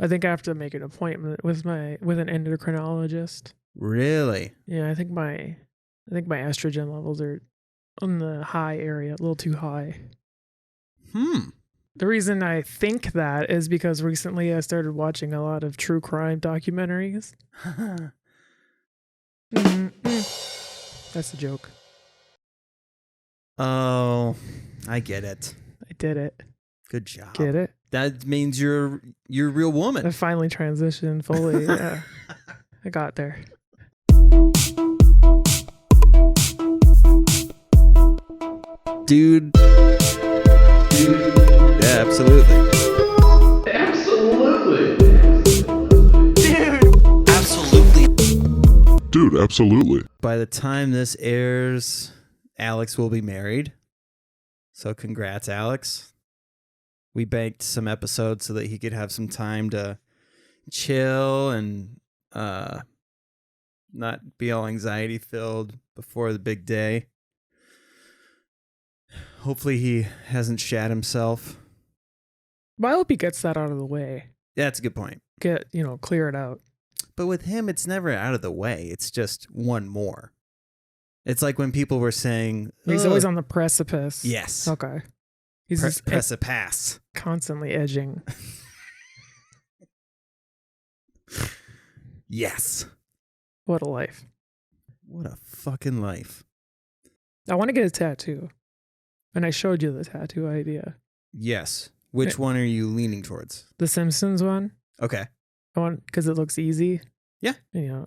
I think I have to make an appointment with an endocrinologist. Really? Yeah, I think my estrogen levels are on the high area, a little too high. The reason I think that is because recently I started watching a lot of true crime documentaries. That's a joke. Oh, I get it. I did it. Good job. Get it? That means you're a real woman. I finally transitioned fully. Yeah. I got there. Dude. Yeah, absolutely. Dude, absolutely. By the time this airs, Alex will be married. So congrats, Alex. We banked some episodes so that he could have some time to chill and not be all anxiety filled before the big day. Hopefully he hasn't shat himself. But I hope he gets that out of the way. Yeah, that's a good point. Clear it out. But with him, it's never out of the way. It's just one more. It's like when people were saying... He's always on the precipice. Yes. Okay. He's just precipice. Constantly edging. Yes. What a life. What a fucking life. I want to get a tattoo. And I showed you the tattoo idea. Yes. Which one are you leaning towards? The Simpsons one. Okay. I want, because it looks easy. Yeah.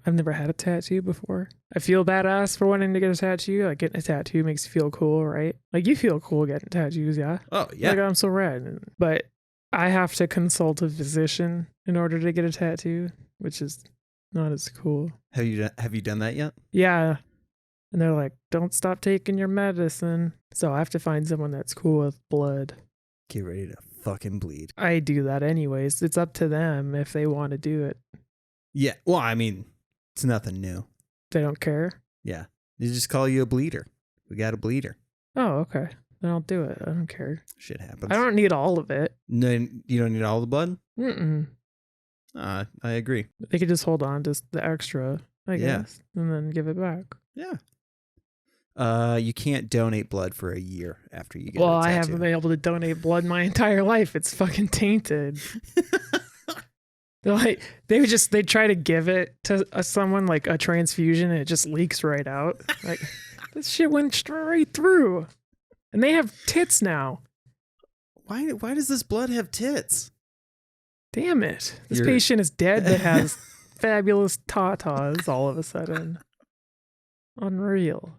I've never had a tattoo before. I feel badass for wanting to get a tattoo. Like, getting a tattoo makes you feel cool, right? Like, you feel cool getting tattoos, yeah? Oh, yeah. Like, I'm so rad. But I have to consult a physician in order to get a tattoo, which is not as cool. Have you done that yet? Yeah. And they're like, don't stop taking your medicine. So I have to find someone that's cool with blood. Get ready to fucking bleed. I do that anyways. It's up to them if they want to do it. Yeah. Well, I mean, it's nothing new. They don't care? Yeah. They just call you a bleeder. We got a bleeder. Oh, okay. Then I'll do it. I don't care. Shit happens. I don't need all of it. No, you don't need all the blood? Mm-mm. I agree. They could just hold on to the extra, I guess, and then give it back. Yeah. You can't donate blood for a year after you get a Well, tattoo. I haven't been able to donate blood my entire life. It's fucking tainted. They try to give it to someone like a transfusion and it just leaks right out. Like, this shit went straight through. And they have tits now. Why does this blood have tits? Damn it. This patient is dead but has fabulous tatas all of a sudden. Unreal.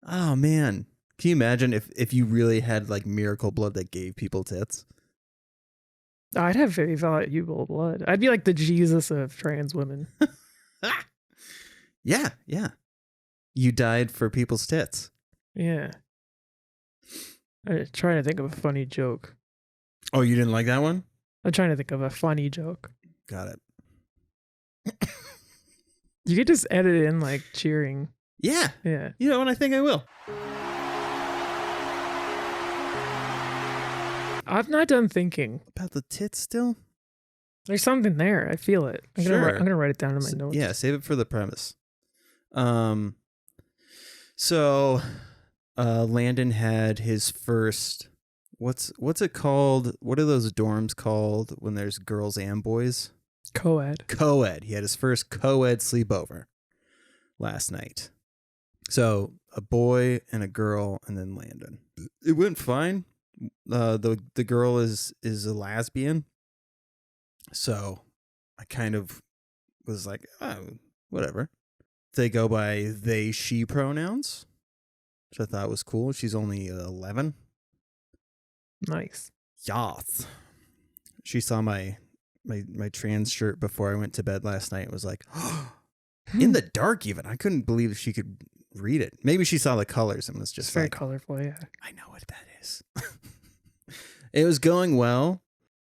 Oh, man. Can you imagine if you really had like miracle blood that gave people tits? I'd have very valuable blood. I'd be like the Jesus of trans women. Yeah. You died for people's tits. Yeah. I'm trying to think of a funny joke. Oh, you didn't like that one? I'm trying to think of a funny joke. Got it. You could just edit in like cheering. Yeah. Yeah. You know what? I think I will. I've not done thinking. About the tits still? There's something there. I feel it. I'm gonna write it down in my notes. Yeah, save it for the premise. So Landon had his first what's it called? What are those dorms called when there's girls and boys? Co-ed. He had his first co-ed sleepover last night. So a boy and a girl and then Landon. It went fine. The girl is a lesbian. So I kind of was like, oh, whatever. They go by they, she pronouns, which I thought was cool. She's only 11. Nice. Yes. She saw my trans shirt before I went to bed last night. It was like, in the dark even. I couldn't believe she could read it. Maybe she saw the colors and was just it's very like, colorful, yeah. I know what that is. It was going well.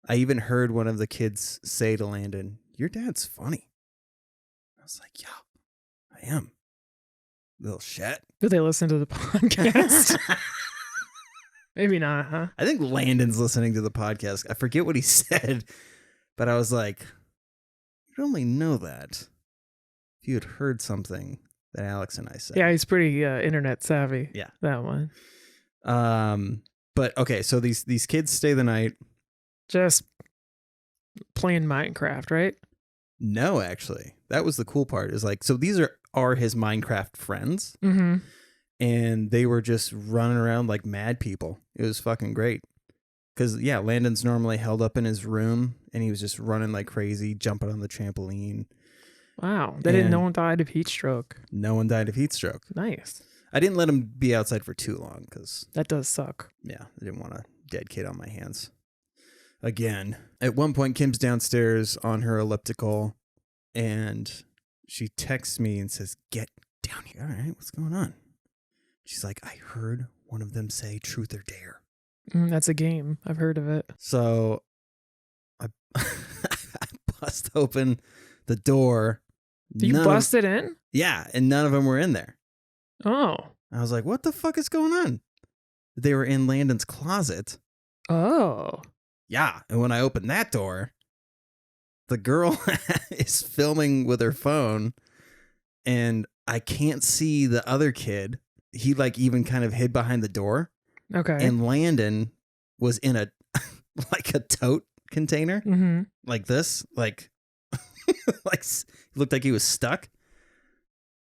I even heard one of the kids say to Landon, your dad's funny. I was like, yeah, I am. Little shit. Do they listen to the podcast? Maybe not, huh? I think Landon's listening to the podcast. I forget what he said, But I was like, you'd only know that if you had heard something that Alex and I said. Yeah, he's pretty internet savvy. Yeah. That one. But okay, so these kids stay the night. Just playing Minecraft, right? No, actually, that was the cool part. Is like, so these are his Minecraft friends, Mm-hmm. and they were just running around like mad people. It was fucking great. Because yeah, Landon's normally held up in his room, and he was just running like crazy, jumping on the trampoline. Wow. They didn't And- no one died of heat stroke. No one died of heat stroke. Nice. I didn't let him be outside for too long because That does suck. yeah, I didn't want a dead kid on my hands. Again, at one point, Kim's downstairs on her elliptical, and she texts me and says, "Get down here." All right, what's going on? She's like, "I heard one of them say truth or dare." That's a game. I've heard of it. So I, I bust open the door. You None of- busted in? yeah, and none of them were in there. Oh. I was like, "What the fuck is going on?" They were in Landon's closet. Oh. Yeah, and when I opened that door, the girl is filming with her phone, and I can't see the other kid. He like even kind of hid behind the door, Okay. and Landon was in a like a tote container Mm-hmm. like this, like like he looked like he was stuck,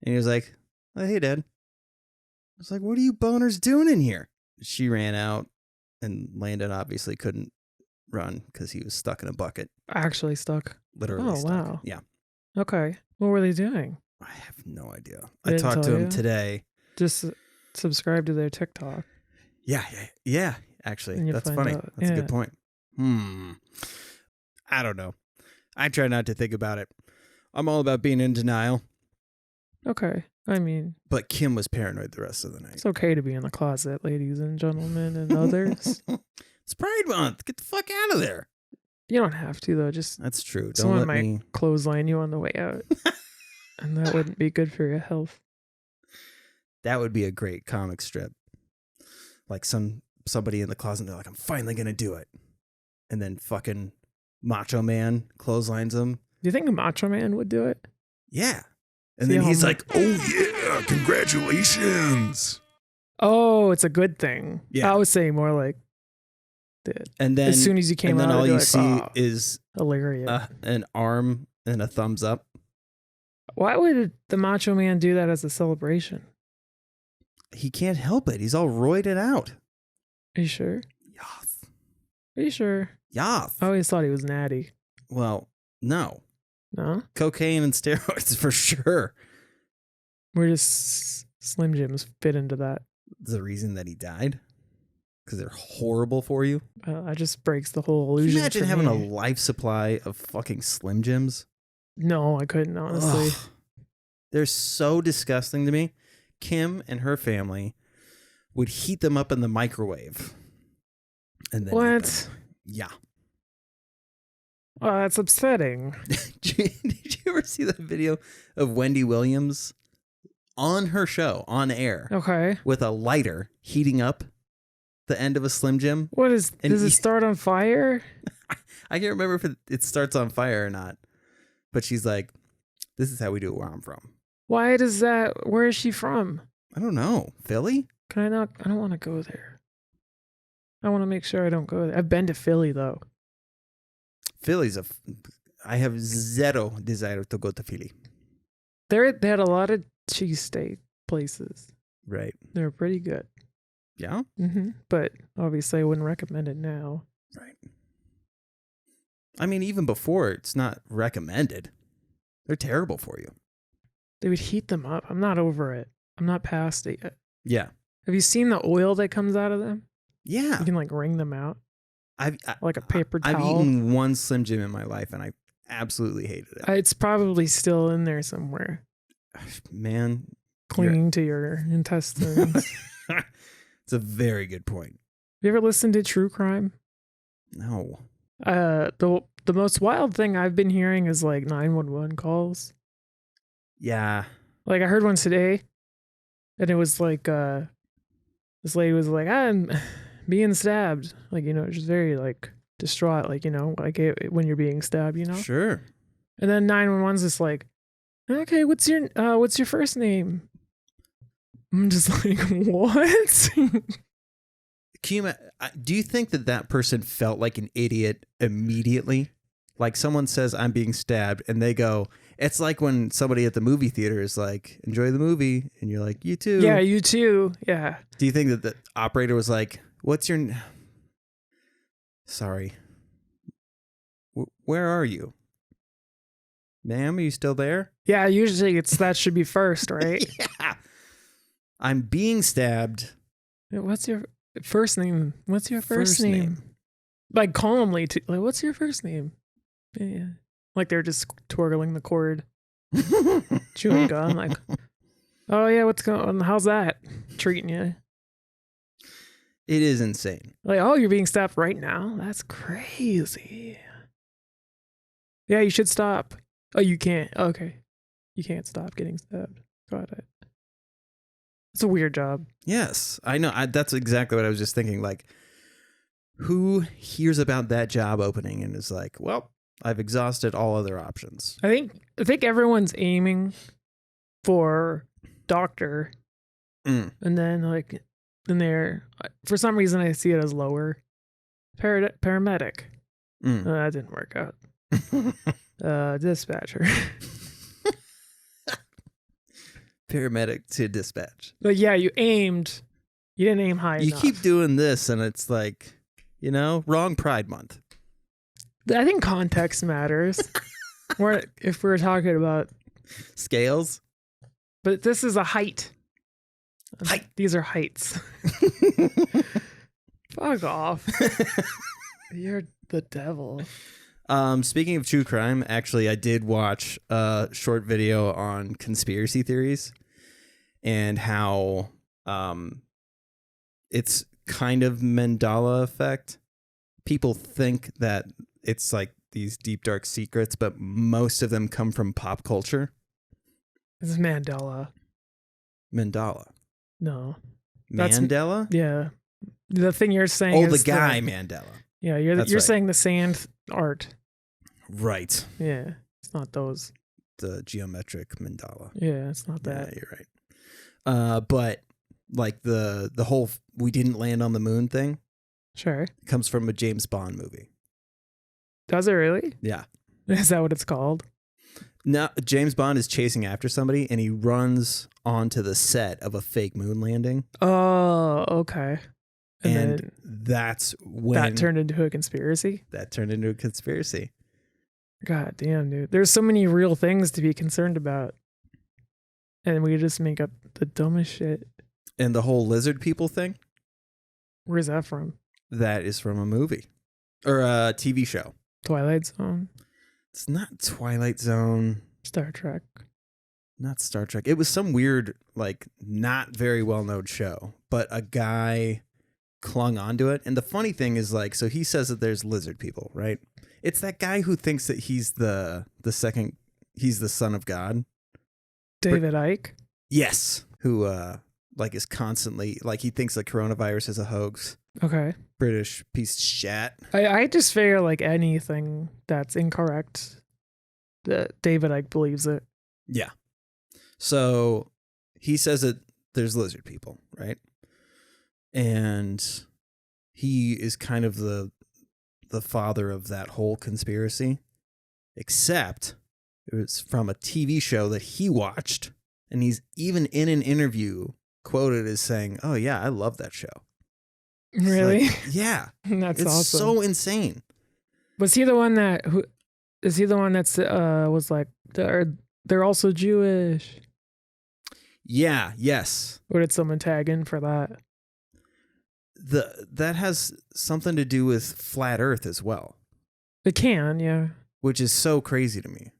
and he was like, "Oh, hey, Dad." I was like, "What are you boners doing in here?" She ran out, and Landon obviously couldn't run because he was stuck in a bucket. Actually stuck. Literally Oh, stuck. wow. Yeah. Okay. What were they doing? I have no idea. They I didn't talked to tell him you? today. Just subscribe to their TikTok. Yeah. Actually, And you that's find funny. out. That's a Yeah. good point. I don't know. I try not to think about it. I'm all about being in denial, Okay. I mean, but Kim was paranoid the rest of the night. it's okay to be in the closet, ladies and gentlemen and others. It's Pride Month. Get the fuck out of there. You don't have to, though. Just That's true. Don't someone let might me. clothesline you on the way out. And that wouldn't be good for your health. That would be a great comic strip. Like somebody in the closet, they're like, "I'm finally gonna do it," and then fucking Macho Man clotheslines him. Do you think a Macho Man would do it? Yeah. And See then how he's mu- like, "Oh yeah, congratulations!" Oh, it's a good thing. Yeah. I was saying more like, dude, And then as soon as you came and then out, all I'd be you like, see "Oh, is hilarious." an arm and a thumbs up. Why would the Macho Man do that as a celebration? He can't help it. He's all roided out. Are you sure? Yath. Are you sure? Yath. I always thought he was natty. Well, no. No? Cocaine and steroids for sure. We're just Slim Jims fit into that. The reason that he died? Because they're horrible for you. That just breaks the whole Can you illusion. imagine for having a me. life supply of fucking Slim Jims? No, I couldn't, honestly. Ugh. They're so disgusting to me. Kim and her family would heat them up in the microwave. And then eat What? them. Yeah. Oh, that's upsetting. Did you ever see that video of Wendy Williams on her show, on air, Okay. with a lighter heating up the end of a Slim Jim? What is, And does he- it start on fire? I can't remember if it starts on fire or not. But she's like, "This is how we do it where I'm from." Why does that, where is she from? I don't know. Philly? Can I not, I don't want to go there. I want to make sure I don't go there. I've been to Philly, though. Philly's I have zero desire to go to Philly. They had a lot of cheesesteak places. Right. They were pretty good. Yeah? But obviously, I wouldn't recommend it now. Right. I mean, even before, it's not recommended. They're terrible for you. They would heat them up. I'm not over it. I'm not past it yet. Yeah. Have you seen the oil that comes out of them? Yeah. You can like wring them out like a paper I've towel. eaten one Slim Jim in my life, and I absolutely hated it. It's probably still in there somewhere, Man, clinging to your intestines. Have it's a very good point. you ever listened to true crime? No. The most wild thing I've been hearing is like 911 calls. Yeah. Like I heard one today, and it was like this lady was like, "I'm being stabbed," like just very like distraught, like, when you're being stabbed, Sure. And then 911's just like, okay, what's your first name? I'm just like, what? Do you think that person felt like an idiot immediately? Like someone says, I'm being stabbed, and they go, it's like when somebody at the movie theater is like, enjoy the movie, and you're like, you too. Yeah, you too. Yeah. Do you think that the operator was like, what's your... Sorry. Where are you? Ma'am, are you still there? Yeah, usually that should be first, right? Yeah. I'm being stabbed. What's your first name? What's your first name? Like calmly, like, what's your first name? Yeah. Like they're just twirling the cord, chewing gum. Like, oh yeah, what's going on? How's that treating you? It is insane. Like, oh, you're being stopped right now? That's crazy. Yeah, you should stop. Oh, you can't. Okay. You can't stop getting stabbed. Got it. It's a weird job. Yes, I know. That's exactly what I was just thinking. Like, who hears about that job opening and is like, well, I've exhausted all other options. I think everyone's aiming for doctor. Mm. And then they're, for some reason, I see it as lower. Paramedic. Mm. That didn't work out. Dispatcher. Paramedic to dispatch. But yeah, you didn't aim high You enough. keep doing this, and it's like, wrong Pride Month. I think context matters. If we're talking about Scales. but this is a height. Height. These are heights. Fuck off. You're the devil. Speaking of true crime, actually, I did watch a short video on conspiracy theories and how it's kind of Mandela effect. People think that it's like these deep, dark secrets, but most of them come from pop culture. This is Mandela. Mandela. No. That's- Mandela? Yeah. The thing you're saying Oh, is the guy Mandela. Yeah, you're That's you're right. saying the sand art. Right. Yeah. It's not those. The geometric mandala. Yeah, it's not that. Yeah, you're right. But like the whole we didn't land on the moon thing Sure. comes from a James Bond movie. Does it really? Yeah. Is that what it's called? Now James Bond is chasing after somebody and he runs onto the set of a fake moon landing. Oh, okay. And then that's when that turned into a conspiracy? that turned into a conspiracy. God damn, dude. There's so many real things to be concerned about. And we just make up the dumbest shit. And the whole lizard people thing, Where's that from? that is from a movie or a TV show. Twilight Zone? It's not Twilight Zone, Star Trek? not Star Trek. It was some weird, like, not very well known show, but a guy clung onto it. And the funny thing is, like, so he says that there's lizard people, right? It's that guy who thinks that he's he's the son of God. David Icke? Yes. Who, like, is constantly, like, he thinks the coronavirus is a hoax. Okay. British piece of shit. I just figure like anything that's incorrect, that David Icke believes it. Yeah. So he says that there's lizard people, right? And he is kind of the father of that whole conspiracy, except it was from a TV show that he watched, and he's even in an interview quoted as saying, "Oh yeah, I love that show." It's Really? like, yeah. That's It's awesome. so insane. Was he the one that's was like they're also Jewish? Yeah, yes. Or did someone tag in for that? That has something to do with flat earth as well, It can, yeah. which is so crazy to me.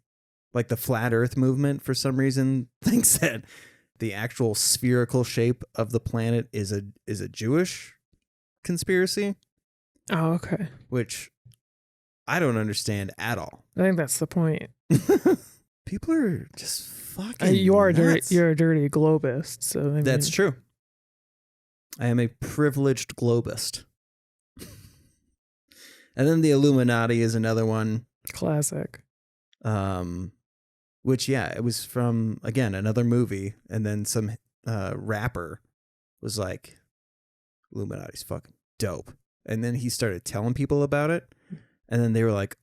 Like the flat earth movement for some reason thinks that the actual spherical shape of the planet is a Jewish conspiracy, Oh, okay. which I don't understand at all. I think that's the point. People are just fucking You are nuts. you're a dirty globist, so I mean, That's true. I am a privileged globist. And then the Illuminati is another one. Classic. Which, yeah, it was from, again, another movie. And then some rapper was like, Illuminati's fucking dope. And then he started telling people about it. And then they were like,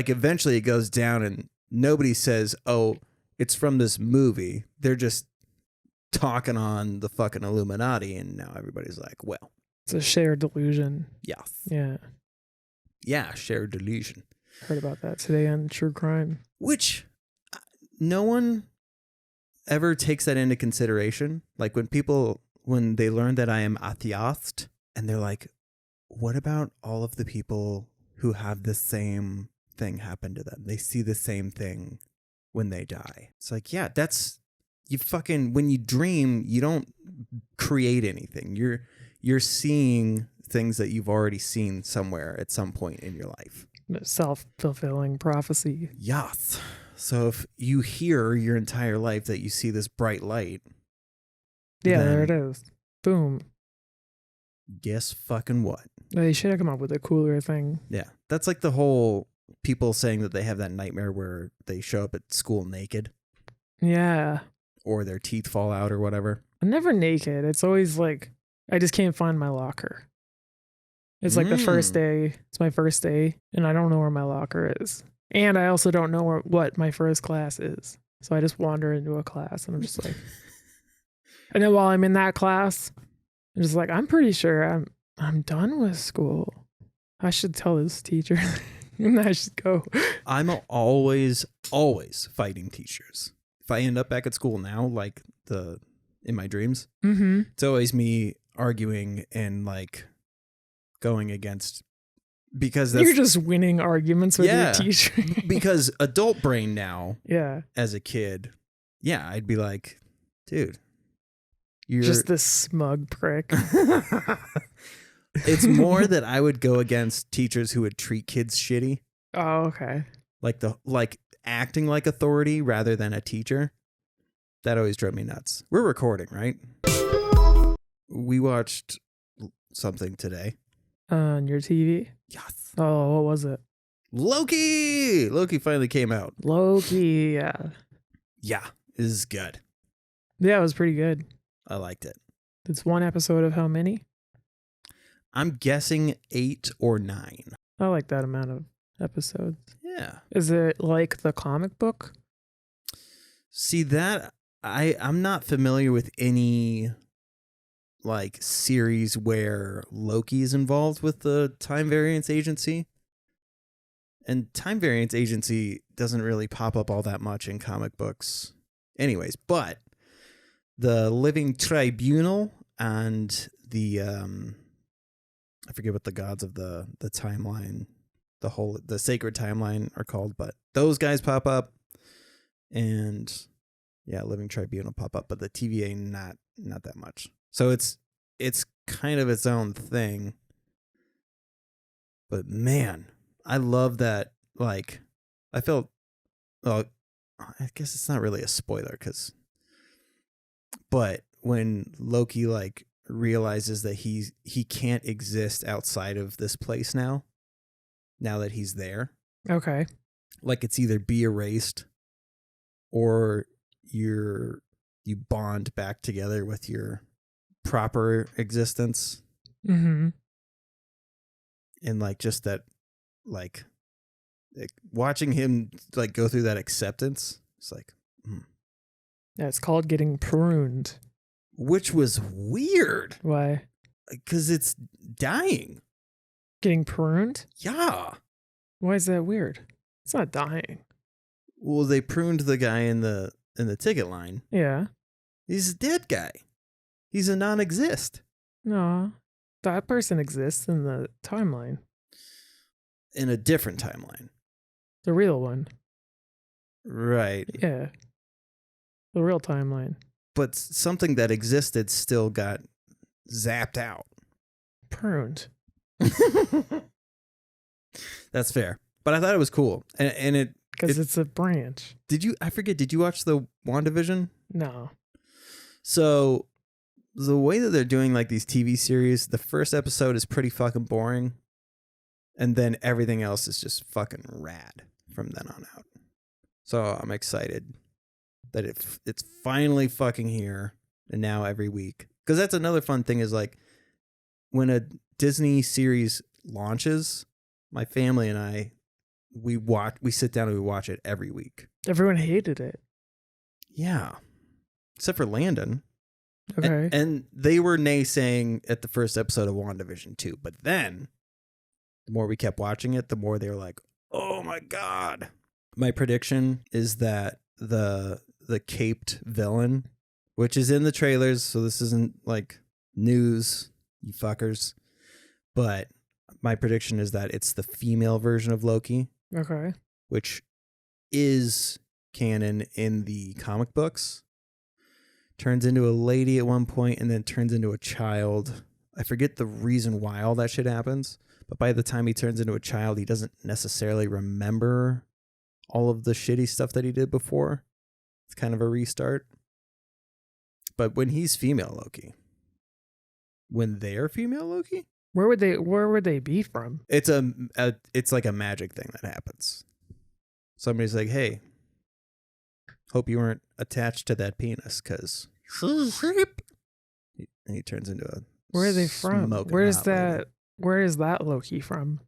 eventually it goes down and nobody says, oh, it's from this movie. They're just talking on the fucking Illuminati. And now everybody's like, well. It's a shared delusion. Yes. Yeah. Yeah, shared delusion. Heard about that today on True Crime. Which no one ever takes that into consideration. Like when they learn that I am atheist and they're like, what about all of the people who have the same thing happen to them? They see the same thing when they die. It's like, yeah, when you dream, you don't create anything. You're seeing things that you've already seen somewhere at some point in your life. Self-fulfilling prophecy. Yes. So if you hear your entire life that you see this bright light. Yeah, there it is. Boom. Guess fucking what? They should have come up with a cooler thing. Yeah. That's like the whole people saying that they have that nightmare where they show up at school naked. Yeah. Or their teeth fall out or whatever. I'm never naked. It's always like, I just can't find my locker. It's like the first day. It's my first day, and I don't know where my locker is. And I also don't know what my first class is. So I just wander into a class, and I'm just like... And then while I'm in that class, I'm just like, I'm pretty sure I'm done with school. I should tell this teacher, and I should go. I'm always fighting teachers. If I end up back at school now, like in my dreams, it's always me arguing and like going against, because you're just winning arguments with your teacher. Because adult brain now, yeah, as a kid, yeah, I'd be like, dude, you're just this smug prick. It's more that I would go against teachers who would treat kids shitty. Oh, okay. Like acting like authority rather than a teacher. That always drove me nuts. We're recording, right? We watched something today. On your TV? Yes. Oh, what was it? Loki! Loki finally came out. Loki, yeah. Yeah, this is good. Yeah, it was pretty good. I liked it. It's one episode of how many? I'm guessing 8 or 9. I like that amount of episodes. Yeah. Is it like the comic book? See, that I'm not familiar with any like series where Loki is involved with the Time Variance Agency. And Time Variance Agency doesn't really pop up all that much in comic books. Anyways, but the Living Tribunal and the I forget what the gods of the timeline, the sacred timeline are called, but those guys pop up. And yeah, Living Tribunal pop up, but the TVA not that much. So it's kind of its own thing. But man, I love that. Like, I felt, well, I guess it's not really a spoiler but when Loki like realizes that he can't exist outside of this place now that he's there. Okay. Like it's either be erased or you bond back together with your proper existence. Mm-hmm. And like just that, like watching him like go through that acceptance, it's like, Yeah, it's called getting pruned. which was weird. Why? Because it's dying. Getting pruned? Yeah. Why is that weird? It's not dying. Well, they pruned the guy in the ticket line. Yeah. He's a dead guy. He's a non-exist. No. That person exists in the timeline. In a different timeline. The real one. Right. Yeah. The real timeline. But something that existed still got zapped out. Pruned. That's fair. But I thought it was cool. And it... Because it's a branch. Did you watch the WandaVision? No. So the way that they're doing like these TV series, the first episode is pretty fucking boring. And then everything else is just fucking rad from then on out. So I'm excited that it's finally fucking here, and now every week. Because that's another fun thing is like when a Disney series launches, my family and I, we sit down and we watch it every week. Everyone hated it. Yeah. Except for Landon. Okay. And they were naysaying at the first episode of WandaVision too. But then the more we kept watching it, the more they were like, oh my God. My prediction is that the caped villain, which is in the trailers, so this isn't like news, you fuckers. But my prediction is that it's the female version of Loki. Okay. Which is canon in the comic books. Turns into a lady at one point and then turns into a child. I forget the reason why all that shit happens, but by the time he turns into a child, he doesn't necessarily remember all of the shitty stuff that he did before. It's kind of a restart. But when he's female Loki, when they're female Loki, Where would they be from? it's it's like a magic thing that happens. Somebody's like, "Hey, hope you weren't attached to that penis," because he turns into a. Where are they from? smoking Where is hot lady. that? Where is that Loki from?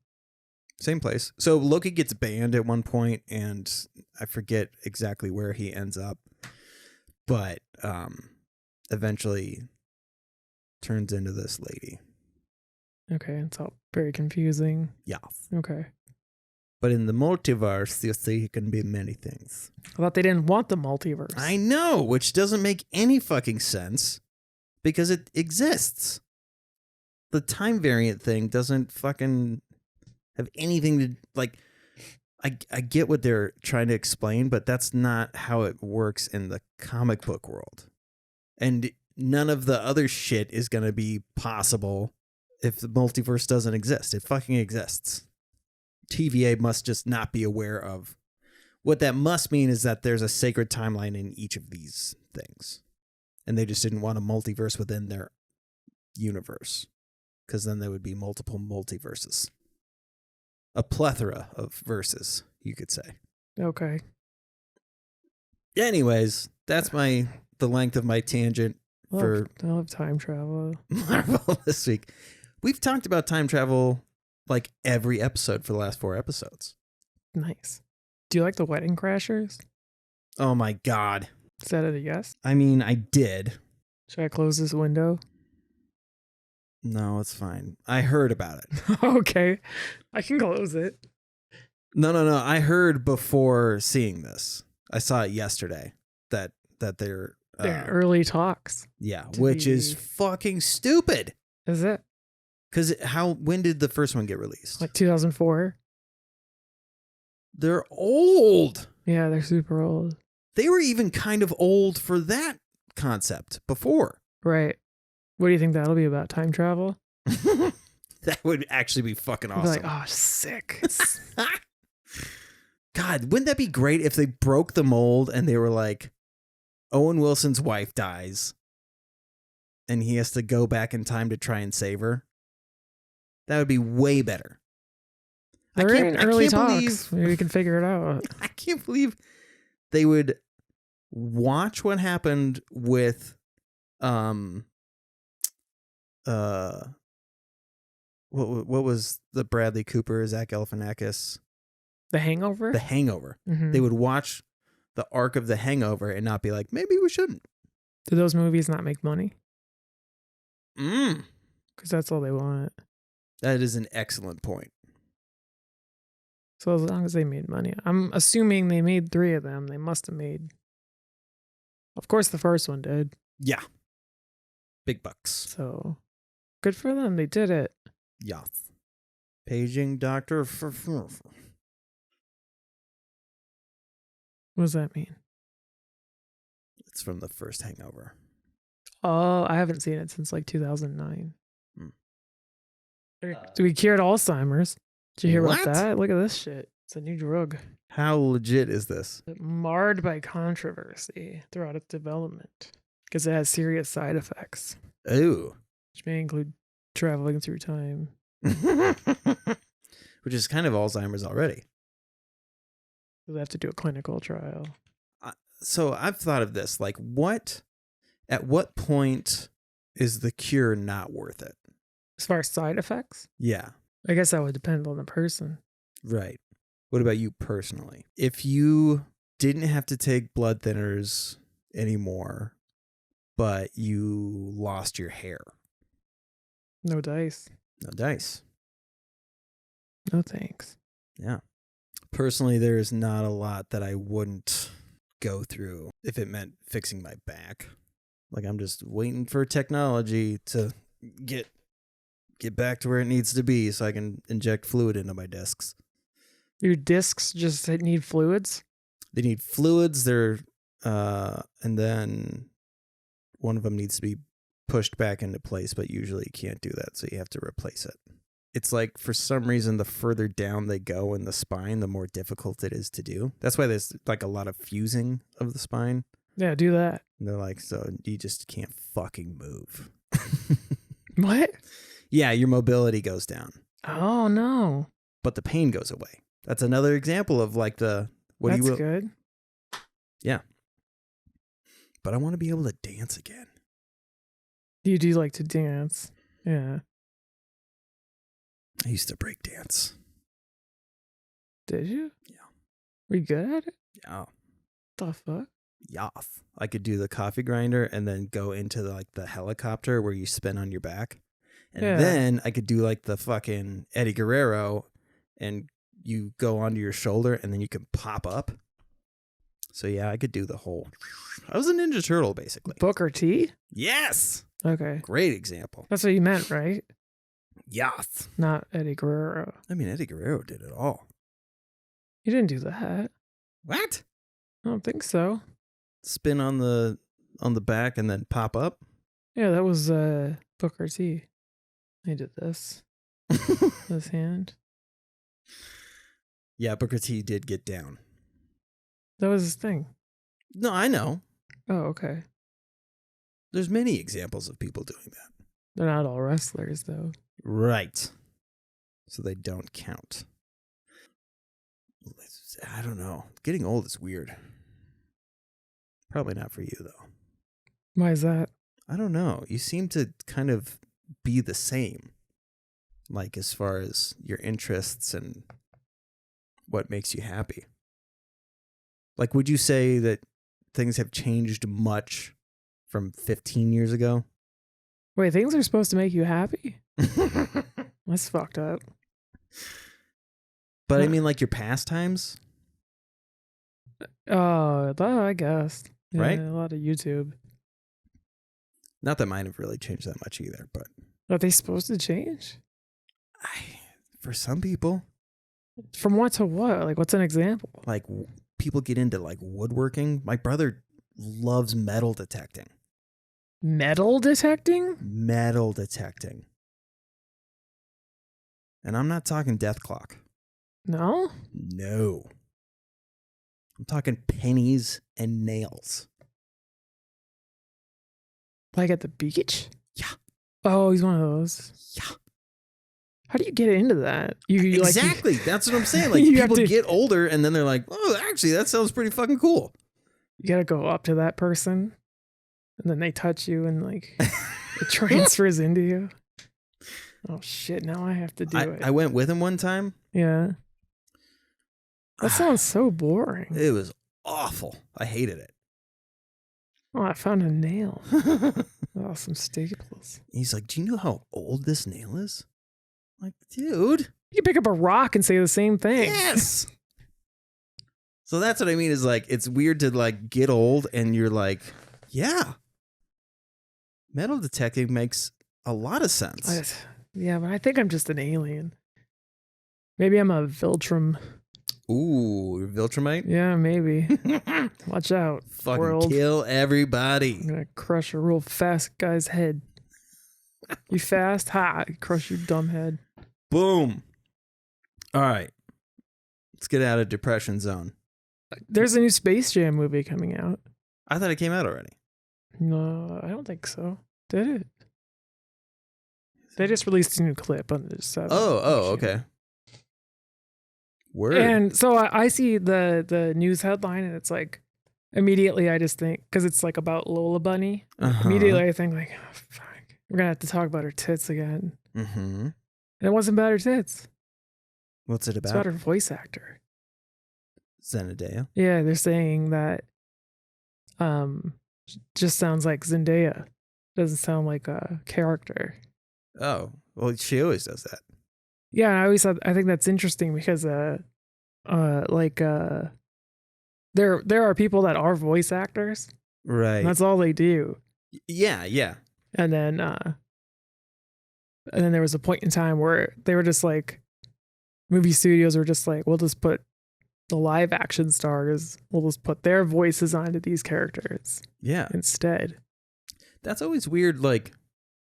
Same place. So Loki gets banned at one point, and I forget exactly where he ends up, but eventually turns into this lady. Okay, it's all very confusing. Yeah. Okay. But in the multiverse, you see he can be many things. I thought they didn't want the multiverse. I know, which doesn't make any fucking sense because it exists. The time variant thing doesn't fucking have anything to like. I get what they're trying to explain, but that's not how it works in the comic book world. And none of the other shit is going to be possible if the multiverse doesn't exist. It fucking exists. TVA must just not be aware of. What that must mean is that there's a sacred timeline in each of these things. And they just didn't want a multiverse within their universe. Because then there would be multiple multiverses. A plethora of verses, you could say. Okay. Anyways, that's the length of my tangent for I love time travel. Marvel this week. We've talked about time travel like every episode for the last 4 episodes. Nice. Do you like the Wedding Crashers? Oh my God. Is that a yes? I mean, I did. Should I close this window? No, it's fine. I heard about it. Okay. I can close it. No. I heard before seeing this. I saw it yesterday that they're They're early talks. yeah, to which is be- fucking stupid. Is it? Because when did the first one get released? Like 2004? They're old. Yeah, they're super old. They were even kind of old for that concept before. Right. What do you think that'll be about? Time travel? That would actually be fucking I'd be awesome. like, oh, sick. God, wouldn't that be great if they broke the mold and they were like, Owen Wilson's wife dies and he has to go back in time to try and save her? That would be way better. They're in early talks. Believe, Maybe we can figure it out. I can't believe they would watch what happened with what was the Bradley Cooper, Zach Galifianakis? The Hangover? The Hangover. Mhm. They would watch the arc of The Hangover and not be like, maybe we shouldn't. Do those movies not make money? Mm. Because that's all they want. That is an excellent point. So as long as they made money. I'm assuming they made 3 of them. They must have made. Of course, the first one did. Yeah. Big bucks. So good for them. They did it. Yeah. Paging Dr. What does that mean? It's from the first Hangover. Oh, I haven't seen it since like 2009. Hmm. We cured Alzheimer's. Did you hear What? about that? Look at this shit. It's a new drug. How legit is this? Marred by controversy throughout its development because it has serious side effects, Ooh. which may include traveling through time. which is kind of Alzheimer's already. We'll have to do a clinical trial. So I've thought of this, like at what point is the cure not worth it? As far as side effects? Yeah. I guess that would depend on the person. Right. What about you personally? If you didn't have to take blood thinners anymore, but you lost your hair. No dice. No dice. No thanks. Yeah. Personally, there's not a lot that I wouldn't go through if it meant fixing my back. Like, I'm just waiting for technology to get back to where it needs to be so I can inject fluid into my discs. Your discs just need fluids? They need fluids. And then one of them needs to be pushed back into place, but usually you can't do that, so you have to replace it. It's like, for some reason, the further down they go in the spine, the more difficult it is to do. That's why there's like a lot of fusing of the spine. Yeah, do that. And they're like, so you just can't fucking move. What? Yeah, your mobility goes down, Oh, no. but the pain goes away. That's another example of like That's good. Yeah. But I want to be able to dance again. You do like to dance. Yeah. I used to break dance. Did you? Yeah. Were you good at it? Yeah. The fuck? Yoff. I could do the coffee grinder and then go into the helicopter where you spin on your back. And then I could do like the fucking Eddie Guerrero and you go onto your shoulder and then you can pop up. So yeah, I could do the whole... I was a Ninja Turtle, basically. Booker T? Yes! Okay. Great example. That's what you meant, right? Yes. Not Eddie Guerrero. I mean, Eddie Guerrero did it all. You didn't do that. What? I don't think so. Spin on the back and then pop up? Yeah, that was Booker T. He did this. This hand. Yeah, Booker T did get down. That was his thing. No, I know. Oh, okay. There's many examples of people doing that. They're not all wrestlers, though. Right. So they don't count. I don't know. Getting old is weird. Probably not for you, though. Why is that? I don't know. You seem to kind of be the same. Like, as far as your interests and what makes you happy. Like, would you say that things have changed much from 15 years ago? Wait, things are supposed to make you happy? That's fucked up. But I mean, like, your pastimes? Oh, I guess. Yeah, Right? A lot of YouTube. Not that mine have really changed that much either, but... Are they supposed to change? For some people. From what to what? Like, what's an example? Like, people get into, like, woodworking. My brother loves metal detecting. Metal detecting? Metal detecting. And I'm not talking death clock. No? No. I'm talking pennies and nails. Like at the beach? Yeah. Oh, he's one of those. Yeah. How do you get into that? You exactly. That's what I'm saying. Like, people get older and then they're like, oh, actually, that sounds pretty fucking cool. You got to go up to that person and then they touch you and like it transfers into you. Oh, shit. Now I have to do it. I went with him one time. Yeah. That sounds so boring. It was awful. I hated it. Oh, I found a nail. Oh, some staples. He's like, do you know how old this nail is? I'm like, dude. You can pick up a rock and say the same thing. Yes. So that's what I mean is like, it's weird to like get old and you're like, yeah. Metal detecting makes a lot of sense. Yeah, but I think I'm just an alien. Maybe I'm a Viltrum. Ooh, Viltrumite? Yeah, maybe. Watch out. Fucking world. kill everybody. I'm going to crush a real fast guy's head. You fast? Ha! Crush your dumb head. Boom. All right. Let's get out of depression zone. There's a new Space Jam movie coming out. I thought it came out already. No, I don't think so. Did it? They just released a new clip on this. Oh, okay. Word. And so I see the news headline, and it's like immediately I just think, because it's like about Lola Bunny. Immediately I think like, oh, fuck, we're gonna have to talk about her tits again. Mm-hmm. And it wasn't about her tits. What's it It's about? about her voice actor. Zendaya. Yeah, they're saying that just sounds like Zendaya. Doesn't sound like a character. Oh, well, she always does that. Yeah, I think that's interesting because there are people that are voice actors. Right. And that's all they do. Yeah. And then there was a point in time where they were just like, movie studios were just like, we'll just put the live action stars, we'll just put their voices onto these characters Yeah. instead. That's always weird, like,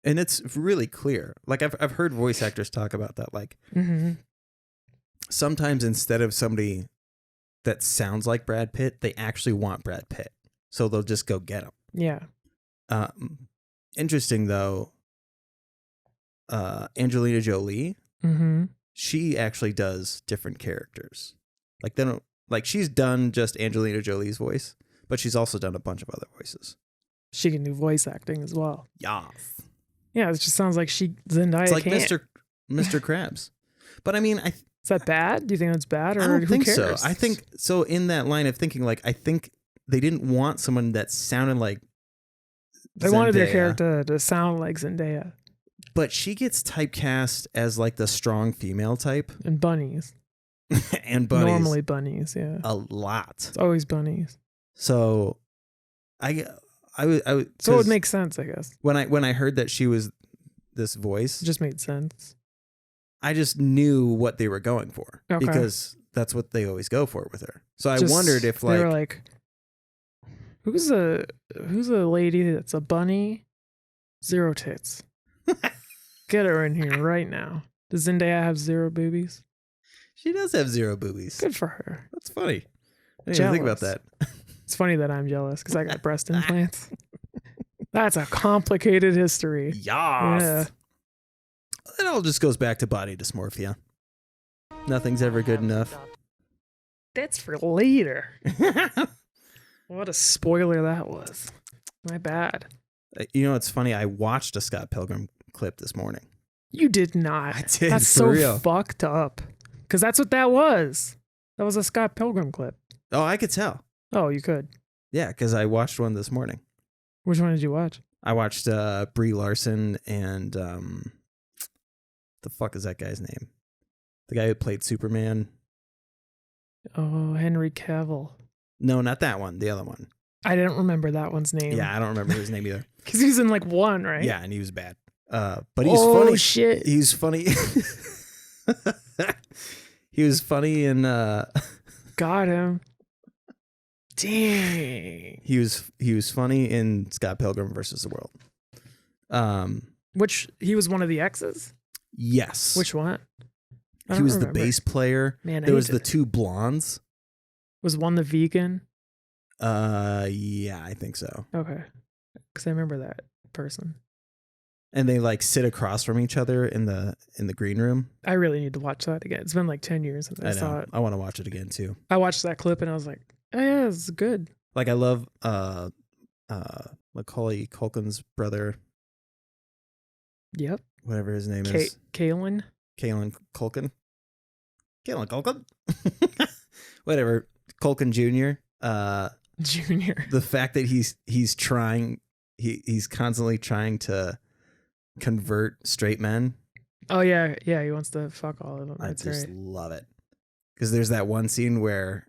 and it's really clear. Like I've heard voice actors talk about that. Like sometimes instead of somebody that sounds like Brad Pitt, they actually want Brad Pitt, so they'll just go get him. Yeah. Interesting though. Angelina Jolie, she actually does different characters. Like they don't like she's done just Angelina Jolie's voice, but she's also done a bunch of other voices. She can do voice acting as well. Yes. Yeah, it just sounds like Zendaya. It's like can't. Mr. Krabs. But I mean, Is that bad? Do you think that's bad, or I don't who think cares? so. I think so. In that line of thinking, like I think they didn't want someone that sounded like they wanted their Zendaya, character to sound like Zendaya but she gets typecast as like the strong female type and bunnies. and bunnies Normally bunnies, yeah. a lot. It's always bunnies. So I So it makes sense, I guess. when I heard that she was this voice, It just made sense. I just knew what they were going for Okay. because that's what they always go for with her. So I Just- wondered if they were like, who's a lady that's a bunny, zero tits? Get her in here right now. Does Zendaya have zero boobies? she does have zero boobies. Good for her. That's funny. I didn't even think about Jealous. that. It's funny that I'm jealous because I got breast implants. That's a complicated history. Yes. Yeah. It all just goes back to body dysmorphia. Nothing's ever good enough. That's for later. What a spoiler that was. My bad. You know, it's funny. I watched a Scott Pilgrim clip this morning. You did not. I did, That's for so real. fucked up. Because that's what that was. That was a Scott Pilgrim clip. Oh, I could tell. Oh, you could. Yeah, because I watched one this morning. Which one did you watch? I watched Brie Larson and the fuck is that guy's name? The guy who played Superman. Oh, Henry Cavill. No, not that one. The other one. I didn't remember that one's name. Yeah, I don't remember his name either. Because he was in like one, right? Yeah, and he was bad. But he's oh, funny. Shit. He's funny. He was funny in Got him. Dang. he was funny in Scott Pilgrim versus the World. Which, he was one of the exes? Yes. Which one? I He don't was remember. the bass player. Man, I There was hate the two blondes. Was one the vegan? Yeah, I think so. Okay. Because I remember that person. And they like sit across from each other in the green room. I really need to watch that again. It's been like 10 years since I saw know. it. I want to watch it again too. I watched that clip and I was like, oh yeah, it's good. Like I love Macaulay Culkin's brother, Yep. whatever his name is. Kalen. Kalen Culkin. Kalen Culkin. Whatever. Culkin Jr. Junior. The fact that he's trying he's constantly trying to convert straight men. Oh yeah, yeah. He wants to fuck all of them. I That's just right. love it. Because there's that one scene where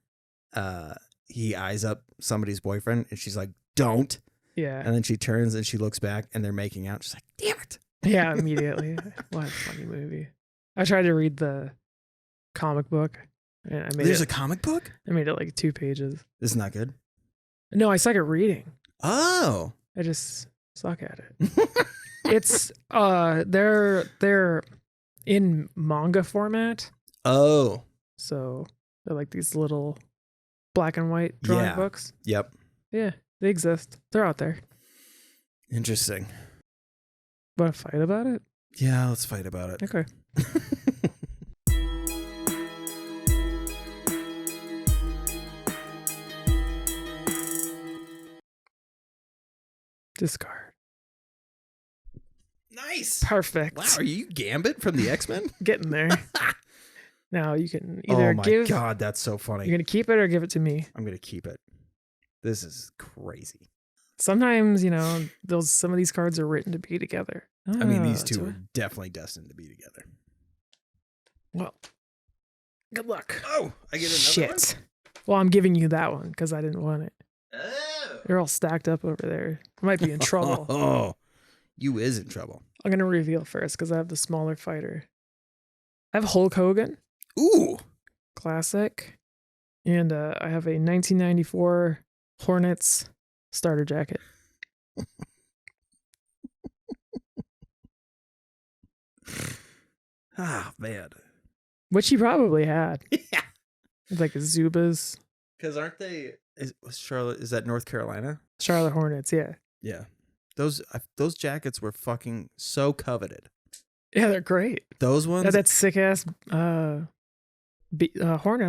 he eyes up somebody's boyfriend and she's like, don't. Yeah. And then she turns and she looks back and they're making out. She's like, damn it. Yeah, immediately. What a funny movie. I tried to read the comic book and I made There's it. a comic book? I made it like 2 pages. This is not good. No, I suck at reading. Oh. I just suck at it. It's they're in manga format. Oh. So they're like these little black and white drawing Yeah. books. Yep. Yeah, they exist. They're out there. Interesting. Want to fight about it? Yeah, let's fight about it. Okay. Discard. Nice. Perfect. Wow, are you Gambit from the X-Men? Getting there. Now you can Oh either my give. god, that's so funny. You're gonna keep it or give it to me. I'm gonna keep it. This is crazy. Sometimes some of these cards are written to be together. I mean, these Ah, two so- are definitely destined to be together. Well, good luck. Oh, I get another Shit. Well, I'm giving you that one because I didn't want it. one? Oh. They're all stacked up over there. I might be in trouble. Oh, you is in trouble. I'm gonna reveal first because I have the smaller fighter. I have Hulk Hogan, Ooh. classic, and I have a 1994 Hornets starter jacket. Ah, man. Which he probably had. Yeah. It's like Zubas, Because aren't they? Charlotte? Is that North Carolina? Charlotte Hornets. Yeah, Yeah. Those jackets were fucking so coveted. yeah, they're great. Those ones. That sick ass Hornet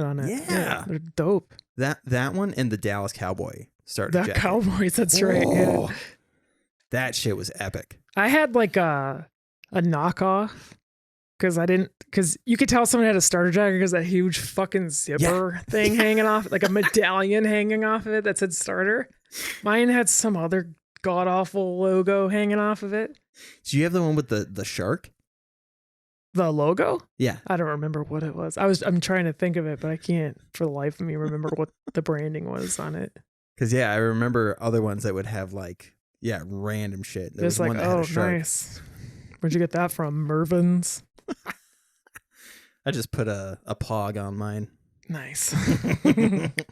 on it. Yeah. They're dope. That one and the Dallas Cowboy starter The jacket. Cowboys. That's right. Yeah. Oh, that shit was epic. I had like a knockoff because you could tell someone had a starter jacket because that huge fucking zipper thing hanging off, like a medallion hanging off of it that said starter. Mine had some other god awful logo hanging off of it. Do you have the one with the shark? The logo? Yeah. I don't remember what it was. I'm trying to think of it, but I can't for the life of me remember what the branding was on it. Because I remember other ones that would have random shit. There Just was like, one that had oh, a shark. nice. Where'd you get that from? Mervin's? I just put a pog on mine. Nice.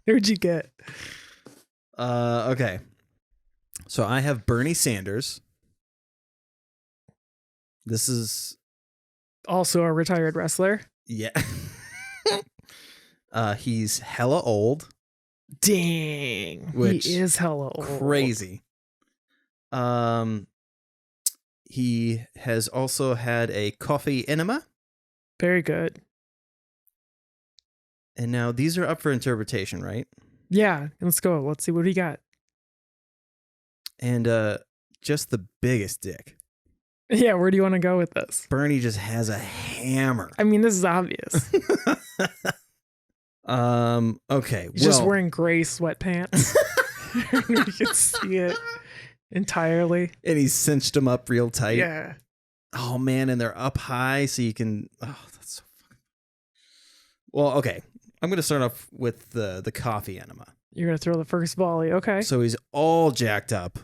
Where'd you get? Okay. So I have Bernie Sanders. This is Also a retired wrestler. yeah. He's hella old. Dang. Which he is hella old. Crazy. He has also had a coffee enema. Very good. And now these are up for interpretation, right? Yeah, let's go. Let's see what he got. And just the biggest dick. Yeah, where do you want to go with this? Bernie just has a hammer. I mean, this is obvious. Okay. He's just wearing gray sweatpants. You can see it entirely. and he's cinched them up real tight. Yeah. Oh man, and they're up high so you can that's so fucking. Well, okay. I'm gonna start off with the coffee enema. You're going to throw the first volley. Okay. So he's all jacked up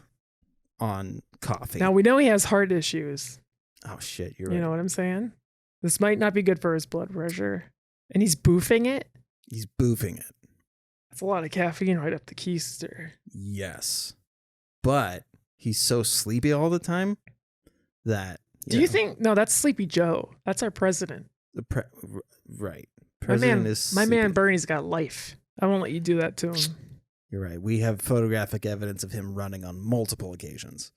on coffee. Now we know he has heart issues. Oh shit, you're right. You know what I'm saying? This might not be good for his blood pressure. And he's boofing it. He's boofing it. That's a lot of caffeine right up the keister. Yes. But he's so sleepy all the time that Do you think? No, that's Sleepy Joe. That's our president. right. My President man, is my man sleeping. Bernie's got life. I won't let you do that to him. You're right. We have photographic evidence of him running on multiple occasions.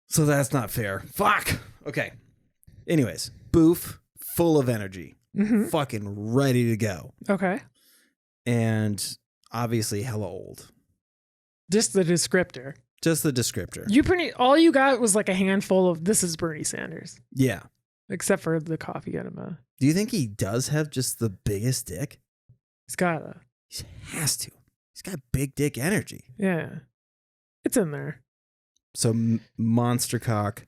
So that's not fair. Fuck. Okay. Anyways, boof, full of energy, Mhm. fucking ready to go. Okay. And obviously hella old. Just the descriptor. Just the descriptor. All you got was like a handful of this is Bernie Sanders, Yeah. except for the coffee enema. Do you think he does have just the biggest dick? He's got a, He has to. He's got big dick energy. yeah. It's in there. So monster cock.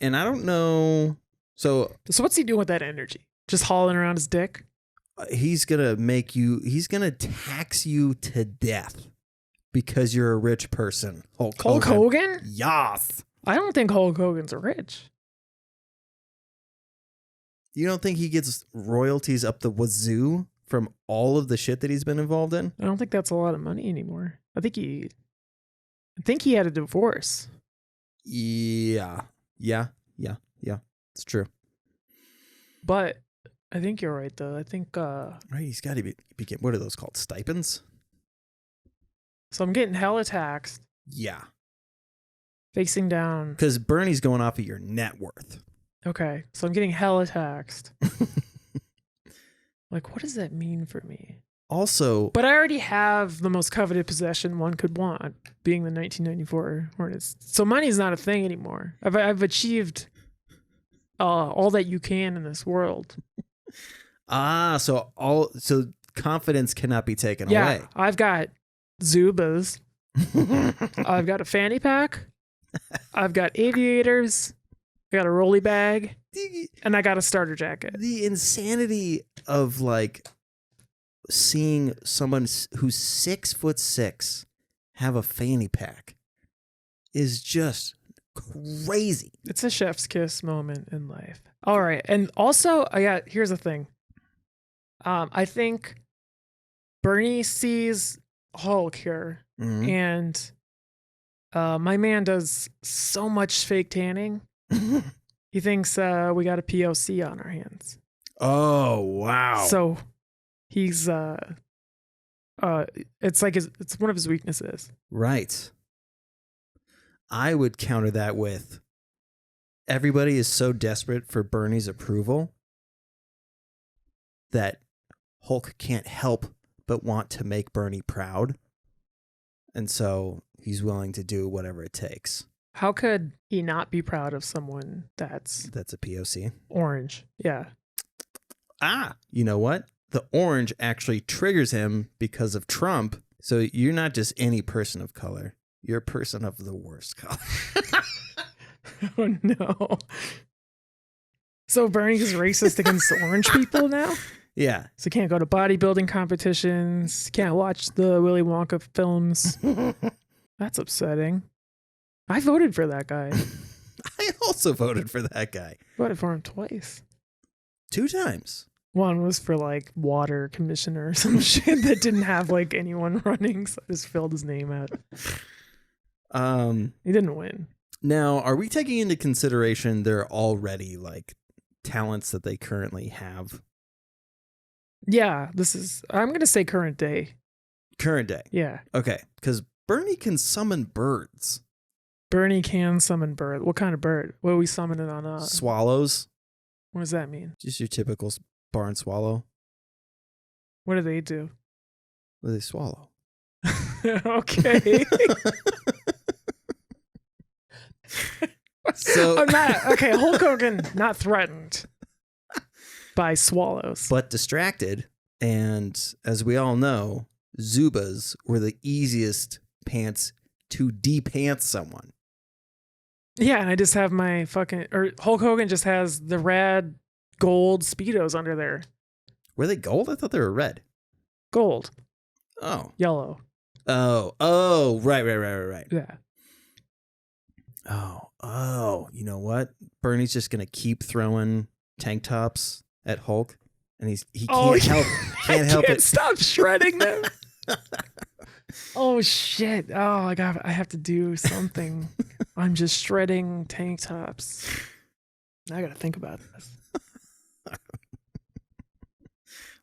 And I don't know. So So what's he doing with that energy? Just hauling around his dick? he's going to he's going to tax you to death because you're a rich person. Hulk Hogan? Yes. I don't think Hulk Hogan's rich. You don't think he gets royalties up the wazoo from all of the shit that he's been involved in? I don't think that's a lot of money anymore. I think he had a divorce. Yeah. It's true. But I think you're right though. I think Right. He's got to be what are those called? Stipends? so I'm getting hella taxed, Yeah. facing down. Because Bernie's going off of your net worth. Okay. So I'm getting hella taxed. Like, what does that mean for me? Also, But I already have the most coveted possession one could want, being the 1994 Hornets. So money's not a thing anymore. I've achieved all that you can in this world. so confidence cannot be taken Yeah, away. I've got Zubas. I've got a fanny pack. I've got aviators. I got a rolly bag, and I got a starter jacket. The insanity of like seeing someone who's 6'6" have a fanny pack is just crazy. It's a chef's kiss moment in life. All right, and also here's the thing. I think Bernie sees Hulk here, Mhm. and my man does so much fake tanning. He thinks we got a POC on our hands. Oh wow! So he's it's like it's one of his weaknesses. Right. I would counter that with everybody is so desperate for Bernie's approval that Hulk can't help but want to make Bernie proud. And so he's willing to do whatever it takes. How could he not be proud of someone that's That's a POC. orange? Yeah. You know what? The orange actually triggers him because of Trump. So you're not just any person of color. You're a person of the worst color. Oh no. So Bernie's racist against orange people now? Yeah. So can't go to bodybuilding competitions, can't watch the Willy Wonka films. That's upsetting. I voted for that guy. I also voted for that guy. Voted for him twice. 2 times. One was for like water commissioner or some shit that didn't have like anyone running, so I just filled his name out. He didn't win. Now, are we taking into consideration they're already like talents that they currently have? Yeah, I'm going to say current day. Current day. Yeah. Okay, because Bernie can summon birds. Bernie can summon bird. What kind of bird? What are we summoning on? Swallows. What does that mean? Just your typical barn swallow. What do they do? What do they swallow? Okay. So I'm not okay. Hulk Hogan not threatened by swallows, but distracted. And as we all know, Zubas were the easiest pants to de-pants someone. yeah. And I just have my Hulk Hogan just has the rad gold Speedos under there. Were they gold? I thought they were red. Gold, Oh. yellow. Oh, right. Yeah. Oh, you know what? Bernie's just going to keep throwing tank tops at Hulk, and he can't help can't it. stop shredding them. Oh shit! Oh, I have to do something. I'm just shredding tank tops. I gotta think about this.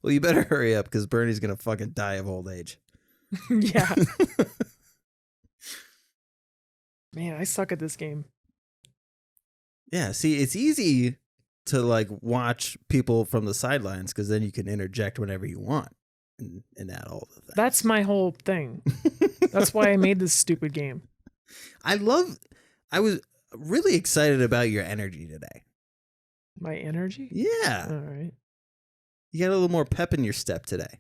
Well, you better hurry up because Bernie's going to fucking die of old age. Yeah. Man, I suck at this game. Yeah, see, it's easy to like watch people from the sidelines because then you can interject whenever you want and add all the things. That's my whole thing. That's why I made this stupid game. I was really excited about your energy today. My energy? Yeah. All right. You got a little more pep in your step today.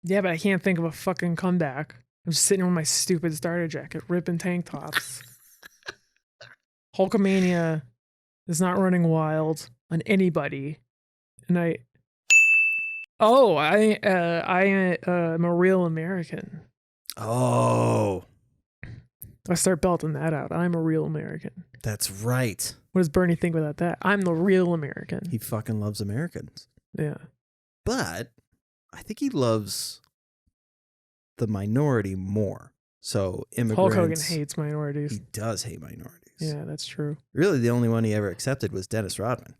Yeah, but I can't think of a fucking comeback. I'm just sitting with my stupid starter jacket, ripping tank tops. Hulkamania is not running wild on anybody. And I am a real American. Oh, I start belting that out. I'm a real American. that's right. What does Bernie think about that? I'm the real American. He fucking loves Americans. Yeah. But I think he loves the minority more. So immigrants. Hulk Hogan hates minorities. He does hate minorities. Yeah, that's true. Really, the only one he ever accepted was Dennis Rodman.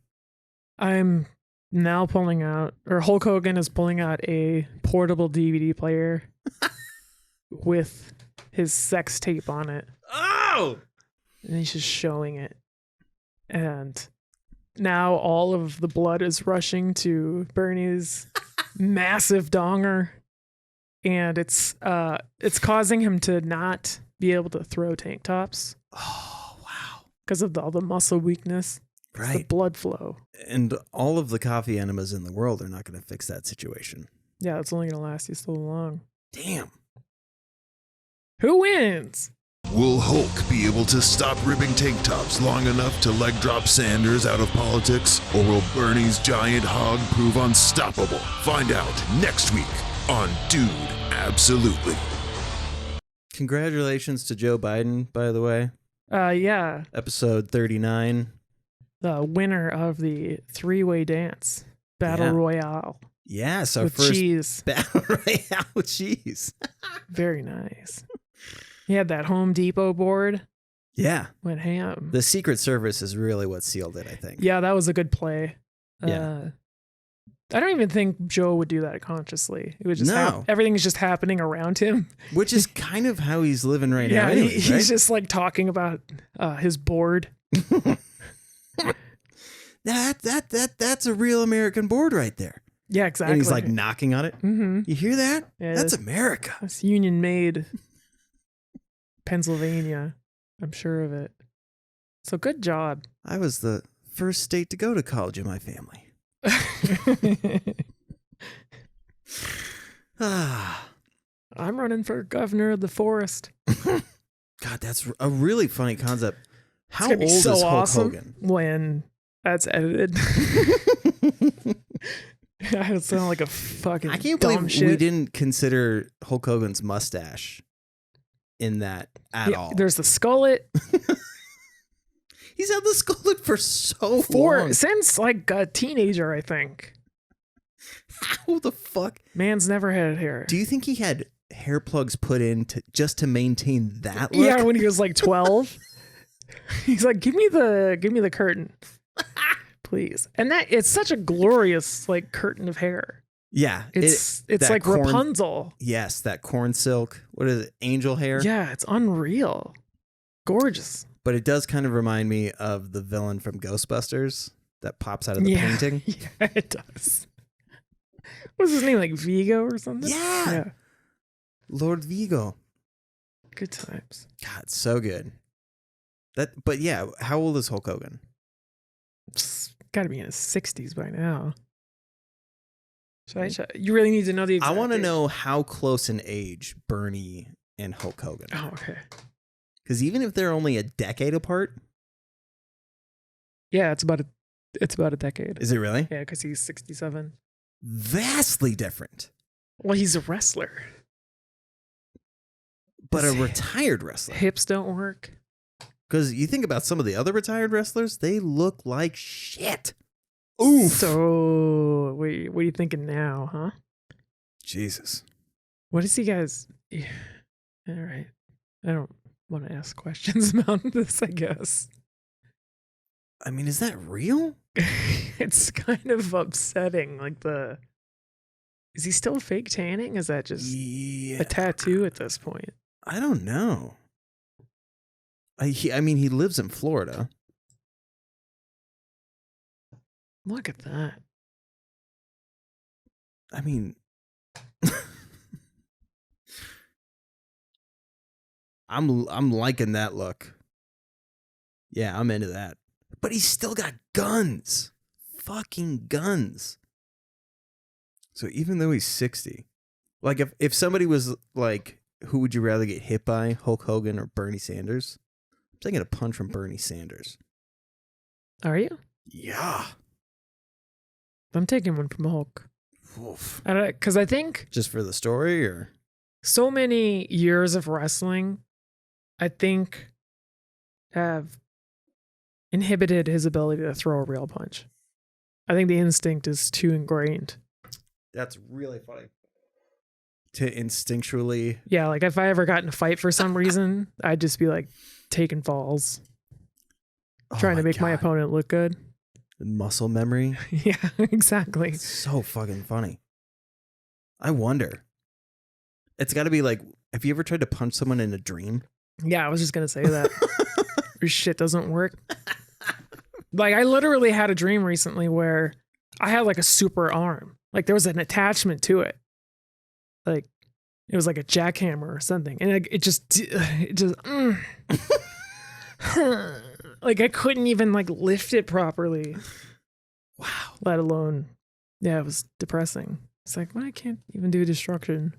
I'm now pulling out, or Hulk Hogan is pulling out a portable DVD player with his sex tape on it. Oh! And he's just showing it. And now all of the blood is rushing to Bernie's massive donger, and it's causing him to not be able to throw tank tops Oh, wow. because of all the muscle weakness. It's the Right. blood flow. And all of the coffee enemas in the world are not going to fix that situation. Yeah, it's only gonna last you so long. Damn. Who wins? Will Hulk be able to stop ripping tank tops long enough to leg drop Sanders out of politics? Or will Bernie's giant hog prove unstoppable? Find out next week on Dude Absolutely. Congratulations to Joe Biden, by the way. Yeah, Episode 39. the winner of the three-way dance battle Yeah. royale Yeah, so with first cheese. battle royale cheese. Very nice. He had that Home Depot board. Yeah. Went ham. The Secret Service is really what sealed it, I think. Yeah, that was a good play. Yeah. I don't even think Joe would do that consciously. It would just No. everything's just happening around him. Which is kind of how he's living right now. Yeah, Anyways, he's right? just like talking about his board. That's a real American board right there. Yeah, exactly. And he's like knocking on it. mm-hmm. You hear that? Yeah, That's America. It's Union made Pennsylvania. I'm sure of it. So good job. I was the first state to go to college in my family. Ah, I'm running for governor of the forest. God, that's a really funny concept. How It's gonna old be so is Hulk awesome Hogan? when that's edited. I would sound like a fucking I can't dumb believe shit. we didn't consider Hulk Hogan's mustache in that at Yeah, all. There's the skullet. He's had the skullet for so long. Since like a teenager, I think. How the fuck? Man's never had hair. Do you think he had hair plugs put in just to maintain that look? Yeah, when he was like 12. He's like, give me the curtain. Please. And that it's such a glorious like curtain of hair. Yeah, It's that like corn- Rapunzel. Yes, that corn silk. What is it? Angel hair? Yeah, it's unreal. Gorgeous. But it does kind of remind me of the villain from Ghostbusters that pops out of the Yeah. painting. Yeah, it does. What's his name? Like Vigo or something? Yeah. Lord Vigo. Good times. God, so good. But yeah, how old is Hulk Hogan? Got to be in his 60s by now. You really need to know the exact I want to age. know how close in age Bernie and Hulk Hogan. Oh, okay. Because even if they're only a decade apart, Yeah, it's about a decade. is it really? Yeah, because he's 67. Vastly different. Well, he's a wrestler. But a His retired wrestler. hips don't work. Because you think about some of the other retired wrestlers, they look like shit. Oof. So, wait, what are you thinking now, huh? Jesus. What is he guys? Yeah. All right. I don't want to ask questions about this, I guess. I mean, is that real? It's kind of upsetting. Is he still fake tanning? Is that just Yeah. a tattoo at this point? I don't know. I mean, he lives in Florida. Look at that. I mean, I'm liking that look. Yeah, I'm into that. But he's still got guns. Fucking guns. So even though he's 60, like if somebody was like, who would you rather get hit by, Hulk Hogan or Bernie Sanders? I'm taking a punch from Bernie Sanders. Are you? Yeah. I'm taking one from Hulk. Oof. Because I think Just for the story, or so many years of wrestling, I think, have inhibited his ability to throw a real punch. I think the instinct is too ingrained. that's really funny. To instinctually, Yeah, like if I ever got in a fight for some reason, I'd just be like taking falls, trying to make my God. opponent look good. Muscle memory. Yeah, exactly. It's so fucking funny. I wonder. It's got to be like, have you ever tried to punch someone in a dream? Yeah, I was just going to say that. Your shit doesn't work. Like, I literally had a dream recently where I had like a super arm. Like there was an attachment to it. Like it was like a jackhammer or something. And it just like I couldn't even like lift it properly. Wow. Let alone, yeah, it was depressing. It's like, well, I can't even do destruction.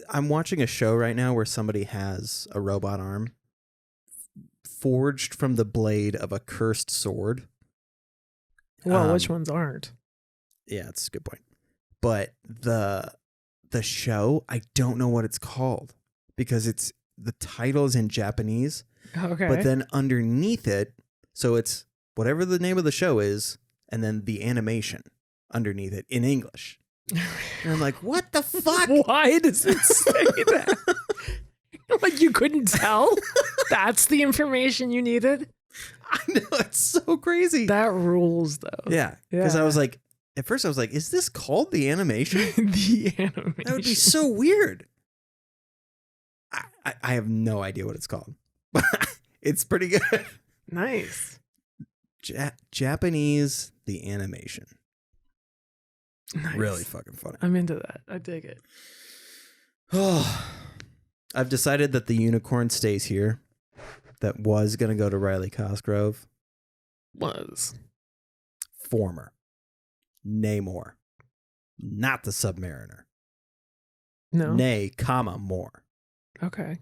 I'm watching a show right now where somebody has a robot arm forged from the blade of a cursed sword. Well, which ones aren't? Yeah, that's a good point. But the show, I don't know what it's called because the title is in Japanese. Okay. But then underneath it, so it's whatever the name of the show is, and then the animation underneath it in English. And I'm like, what the fuck? Why does it say that? Like you couldn't tell? That's the information you needed? I know, it's so crazy. That rules though. Yeah. Because Yeah. I was like, at first I was like, is this called the animation? The animation. That would be so weird. I have no idea what it's called. But it's pretty good. Nice. Japanese, the animation. Nice. Really fucking funny. I'm into that. I dig it. Oh, I've decided that the unicorn stays here. That was going to go to Riley Cosgrove. Was. Former. Namor. Not the Submariner. No. Nay, comma, more. Okay.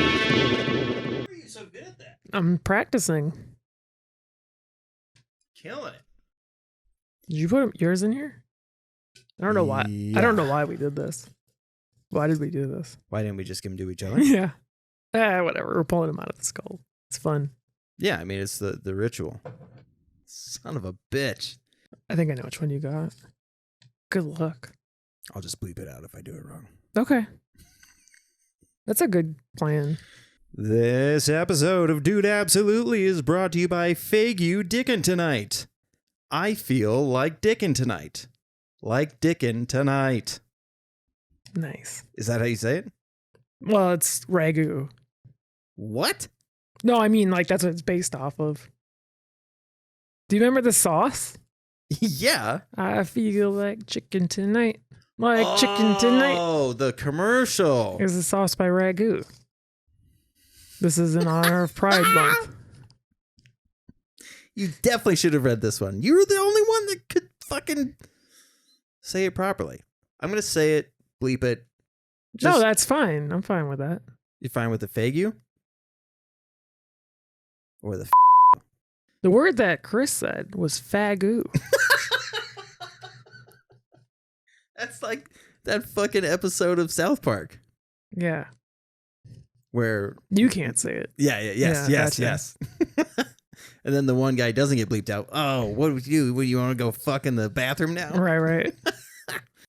Why are you so good at that? I'm practicing. Killing it. Did you put yours in here? I don't know why. I don't know why we did this. Why did we do this? Why didn't we just give them to each other? Yeah. Whatever. We're pulling them out of the skull. It's fun. Yeah, I mean, it's the ritual. Son of a bitch. I think I know which one you got. Good luck. I'll just bleep it out if I do it wrong. Okay. That's a good plan. This episode of Dude Absolutely is brought to you by Fague Dickin' Tonight. I feel like dickin' tonight. Like dickin' tonight. Nice. Is that how you say it? Well, it's ragu. What? No, I mean, like, that's what it's based off of. Do you remember the sauce? Yeah. I feel like chicken tonight. Like chicken tonight. Oh, the commercial. Is a sauce by Ragu. This is in honor of Pride Month. You definitely should have read this one. You were the only one that could fucking say it properly. I'm going to say it, bleep it. No, that's fine. I'm fine with that. You're fine with the Fague? Or the The word that Chris said was fagu. That's like that fucking episode of South Park Yeah. where You can't say it. yes. Gotcha. And then the one guy doesn't get bleeped out. Oh, what would you do? Would you want to go fuck in the bathroom now? Right.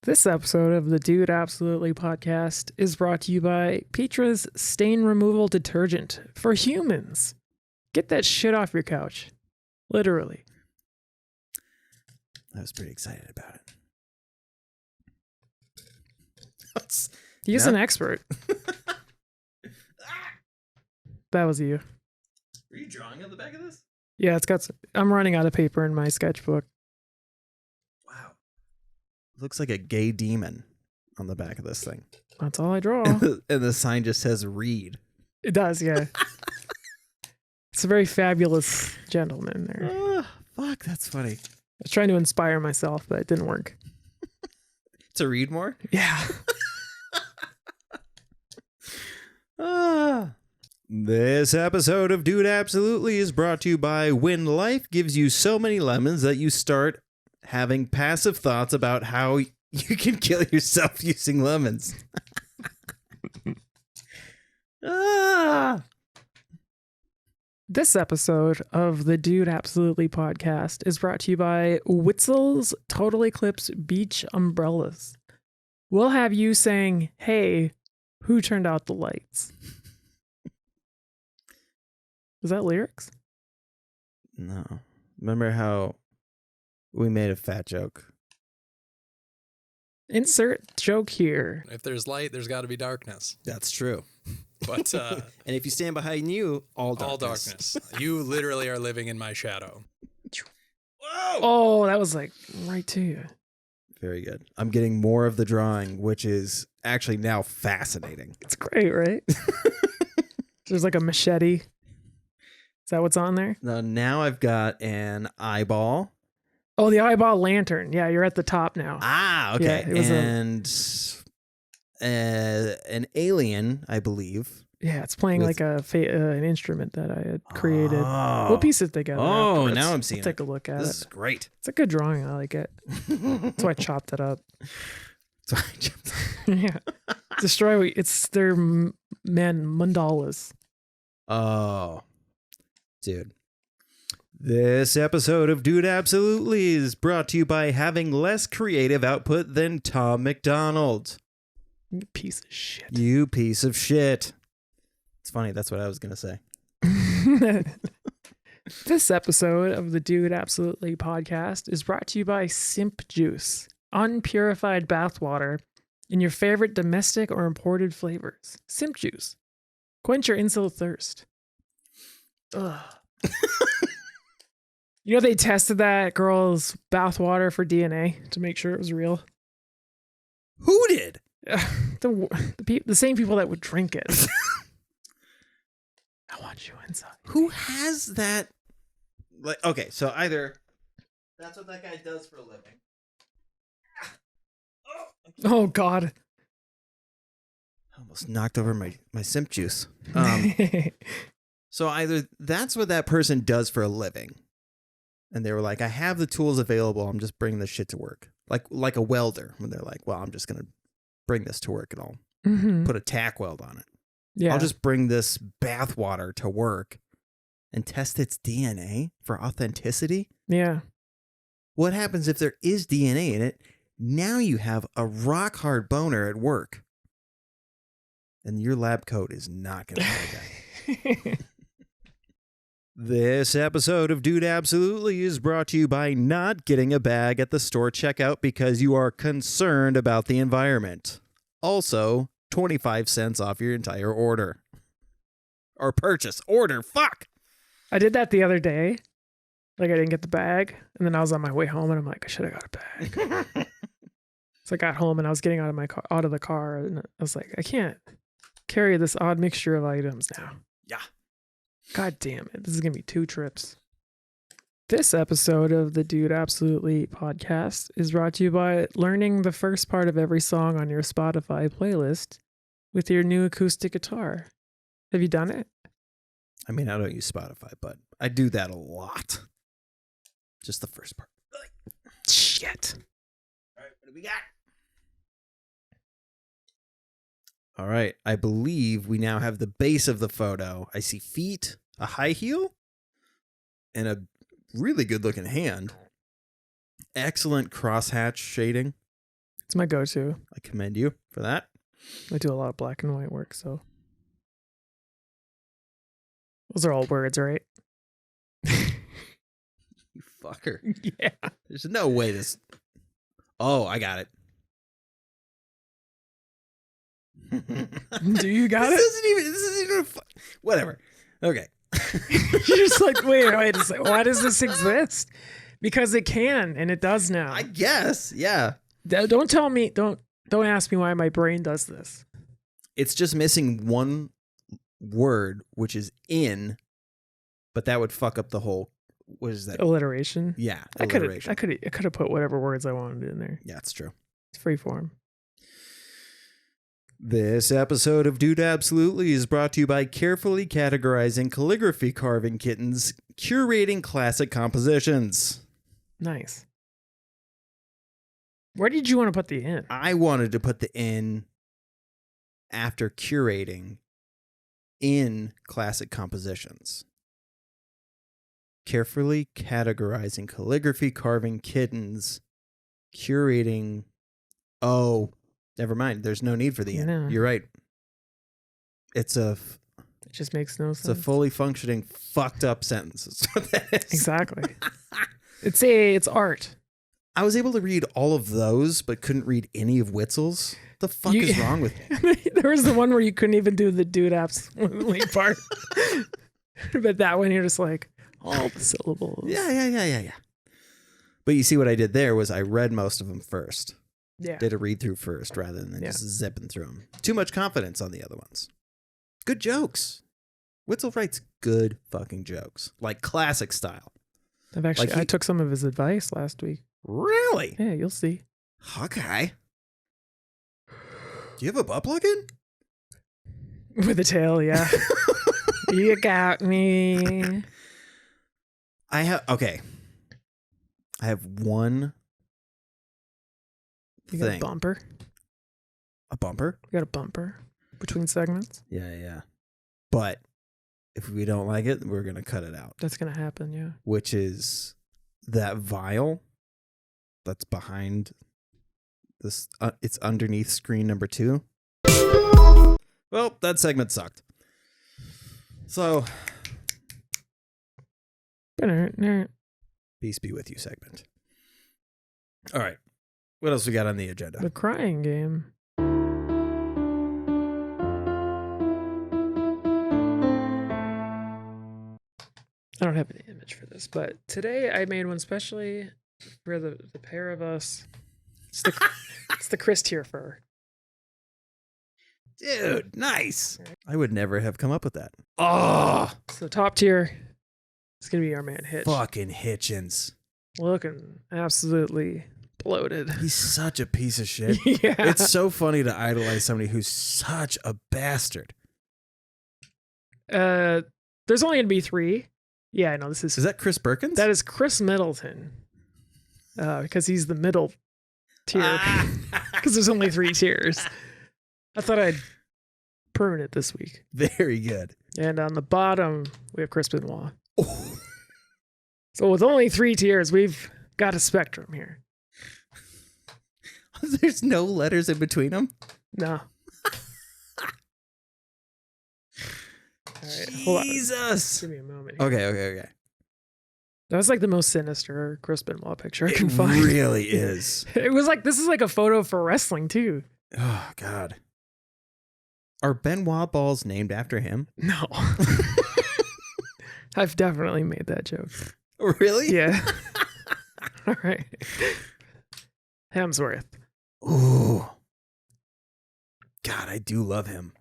This episode of the Dude Absolutely podcast is brought to you by Petra's Stain Removal Detergent for humans. Get that shit off your couch. Literally. I was pretty excited about it. He's No. an expert. That was you. Were you drawing on the back of this? Yeah, it's got. I'm running out of paper in my sketchbook. Wow. Looks like a gay demon on the back of this thing. That's all I draw. And the sign just says read. It does, yeah. It's a very fabulous gentleman there. Fuck, that's funny. I was trying to inspire myself, but it didn't work. To read more? Yeah. This episode of Dude Absolutely is brought to you by when life gives you so many lemons that you start having passive thoughts about how you can kill yourself using lemons. This episode of the Dude Absolutely podcast is brought to you by Witzel's Total Eclipse Beach Umbrellas. We'll have you saying, hey, who turned out the lights? Is that lyrics? No. Remember how we made a fat joke? Insert joke here. If there's light, there's got to be darkness. That's true. But And if you stand behind you, all darkness. all darkness. You literally are living in my shadow. Whoa! Oh, that was like right to you. Very good. I'm getting more of the drawing, which is actually now fascinating. It's great, right? There's like a machete. Is that what's on there? Now I've got an eyeball. Oh, the eyeball lantern. Yeah, you're at the top now. Ah, okay. Yeah, it was an alien, I believe. Yeah, it's playing With- like an instrument that I had created. Oh. We'll piece it together. Oh, afterwards. now I'm seeing Take a look at This it. is great. It's a good drawing. I like it. That's why I chopped it up. So Yeah, destroy. It's their mandalas. Oh, dude. This episode of Dude Absolutely is brought to you by having less creative output than Tom McDonald. You piece of shit. You piece of shit. It's funny. That's what I was going to say. This episode of the Dude Absolutely podcast is brought to you by Simp Juice, unpurified bathwater in your favorite domestic or imported flavors. Simp Juice. Quench your insult thirst. Ugh. You know, they tested that girl's bathwater for DNA to make sure it was real. Who did? The same people that would drink it. I want you inside. Who has that? Like, okay, so either that's what that guy does for a living. Oh, God. I almost knocked over my simp juice. So either that's what that person does for a living, and they were like, I have the tools available, I'm just bringing this shit to work. Like a welder, when they're like, well, I'm just going to bring this to work and I'll Mhm. put a tack weld on it. Yeah. I'll just bring this bath water to work and test its DNA for authenticity. Yeah. What happens if there is DNA in it? Now you have a rock hard boner at work. And your lab coat is not going to know that. This episode of Dude Absolutely is brought to you by not getting a bag at the store checkout because you are concerned about the environment. Also, 25 cents off your entire order. Or purchase. Order. Fuck. I did that the other day. Like, I didn't get the bag. And then I was on my way home and I'm like, I should have got a bag. So I got home and I was getting out of the car. And I was like, I can't carry this odd mixture of items now. Yeah. God damn it. This is going to be 2 trips. This episode of the Dude Absolutely podcast is brought to you by learning the first part of every song on your Spotify playlist with your new acoustic guitar. Have you done it? I mean, I don't use Spotify, but I do that a lot. Just the first part. Shit. All right, what do we got? All right, I believe we now have the base of the photo. I see feet, a high heel, and a really good looking hand. Excellent crosshatch shading. It's my go-to. I commend you for that. I do a lot of black and white work, so. Those are all words, right? You fucker. Yeah. There's no way this. Oh, I got it. Do you got it? This isn't even whatever. Okay. You're just like, wait a second. Why does this exist? Because it can, and it does now. I guess, yeah. Don't tell me. Don't ask me why my brain does this. It's just missing one word, which is in, but that would fuck up the whole. What is that? Alliteration. Yeah, I could alliteration. have put whatever words I wanted in there. Yeah, it's true. It's free form. This episode of Dude Absolutely is brought to you by carefully categorizing calligraphy carving kittens, curating classic compositions. Nice. Where did you want to put the in? I wanted to put the in after curating in classic compositions. Carefully categorizing calligraphy carving kittens, curating. Oh, never mind. There's no need for the in. No. You're right. It just makes no sense. It's a fully functioning fucked up sentence. That's what that is. Exactly. It's art. I was able to read all of those, but couldn't read any of Witzel's. The fuck is wrong with me? There was the one where you couldn't even do the dude absolutely part. But that one, you're just like, all the syllables. Yeah. But you see what I did there was I read most of them first. Yeah. Did a read through first rather than just zipping through them. Too much confidence on the other ones. Good jokes. Witzel writes good fucking jokes. Like classic style. I took some of his advice last week. Really? Yeah, you'll see. Okay. Do you have a butt plug in? With a tail, yeah. You got me. I have one You got thing. a bumper. A bumper? You got a bumper between segments. Yeah. But if we don't like it, we're going to cut it out. That's going to happen, yeah. Which is that vial that's behind this. It's underneath screen number 2. Well, that segment sucked. So, peace be with you segment. All right. What else we got on the agenda? The crying game. I don't have an image for this, but today I made one specially for the pair of us. It's the Chris tier fur. Dude, nice. I would never have come up with that. Oh, So top tier is going to be our man Hitch. fucking Hitchens. Looking absolutely bloated. He's such a piece of shit. Yeah. It's so funny to idolize somebody who's such a bastard. There's only going to be 3. Yeah, I know this is. Is that Chris Perkins? That is Chris Middleton. Because he's the middle tier. Because there's only 3 tiers. I thought I'd prune it this week. Very good. And on the bottom, we have Chris Benoit. Oh. So with only 3 tiers, we've got a spectrum here. There's no letters in between them? No. All right, hold on. Jesus. Give me a moment here. Okay. That was like the most sinister Chris Benoit picture I It can find. really is. It was like, this is like a photo for wrestling too. Oh, God. Are Benoit balls named after him? No. I've definitely made that joke. Really? Yeah. All right. Hemsworth. Ooh. God, I do love him.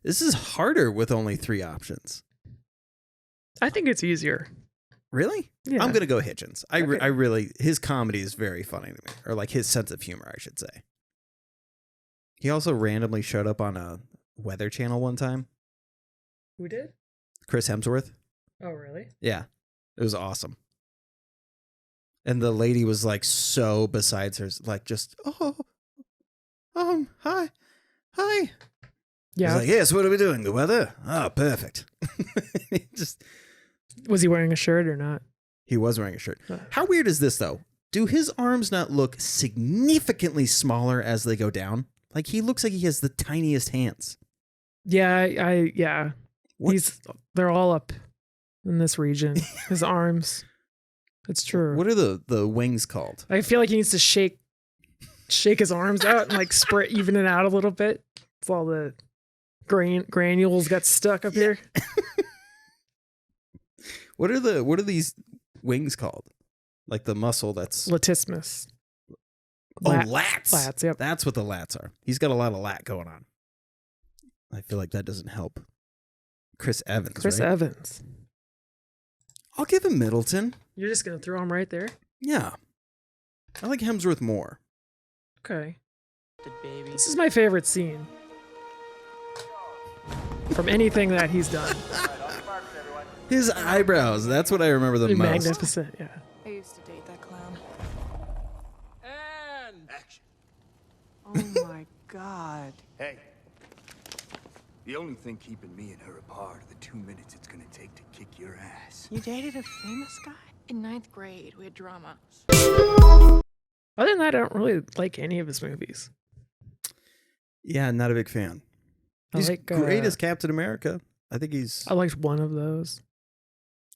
This is harder with only 3 options. I think it's easier. Really? Yeah. I'm going to go Hitchens. I Okay. really, his comedy is very funny to me. Or like his sense of humor, I should say. He also randomly showed up on a Weather Channel one time. Who did? Chris Hemsworth. Oh, really? Yeah. It was awesome. And the lady was like so besides her, like just, hi. Yeah. He's like, yes, what are we doing? The weather? Oh, perfect. Was he wearing a shirt or not? He was wearing a shirt. How weird is this though? Do his arms not look significantly smaller as they go down? Like he looks like he has the tiniest hands. Yeah, yeah. What? They're all up in this region. His arms. It's true. What are the wings called? I feel like he needs to shake his arms out and like spread even it out a little bit. It's all the granules got stuck up here. What are these wings called? Like the muscle that's Latissimus. lats. Lats, yep. That's what the lats are. He's got a lot of lat going on. I feel like that doesn't help. Chris Evans. Chris right? Evans. I'll give him Middleton. You're just gonna throw him right there? Yeah. I like Hemsworth more. Okay. This is my favorite scene. From anything that he's done. His eyebrows. That's what I remember the most. Magnificent, yeah. I used to date that clown. And action. Oh my god. Hey, the only thing keeping me and her apart are the 2 minutes it's gonna take to kick your ass. You dated a famous guy? In 9th grade, we had drama. Other than that, I don't really like any of his movies. Yeah, not a big fan. I He's like, great as Captain America. I think he's... I liked one of those.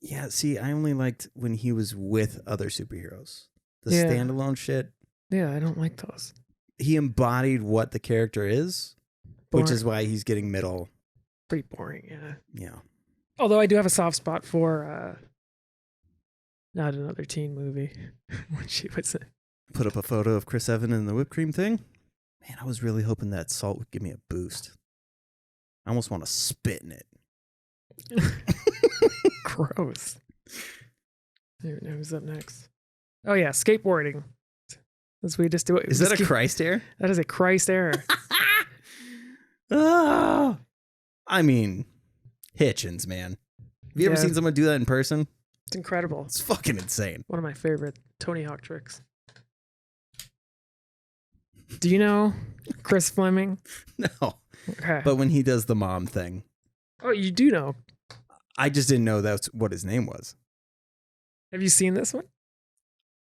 Yeah, see, I only liked when he was with other superheroes. The Yeah. standalone shit, Yeah, I don't like those. he embodied what the character is, which is why he's getting middle. Pretty boring, yeah. Yeah. Although I do have a soft spot for not another teen movie when she was Put up a photo of Chris Evans in the whipped cream thing. Man, I was really hoping that salt would give me a boost. I almost want to spit in it. gross. Who's up next? Oh yeah, skateboarding. As we just do it. Is that a Christ error? That is a Christ error. Ah! I mean, Hitchens, man. Have you ever seen someone do that in person? It's incredible. It's fucking insane. One of my favorite Tony Hawk tricks. Do you know Chris Fleming? No. Okay. But when he does the mom thing, Oh, you do know. I just didn't know that's what his name was. Have you seen this one?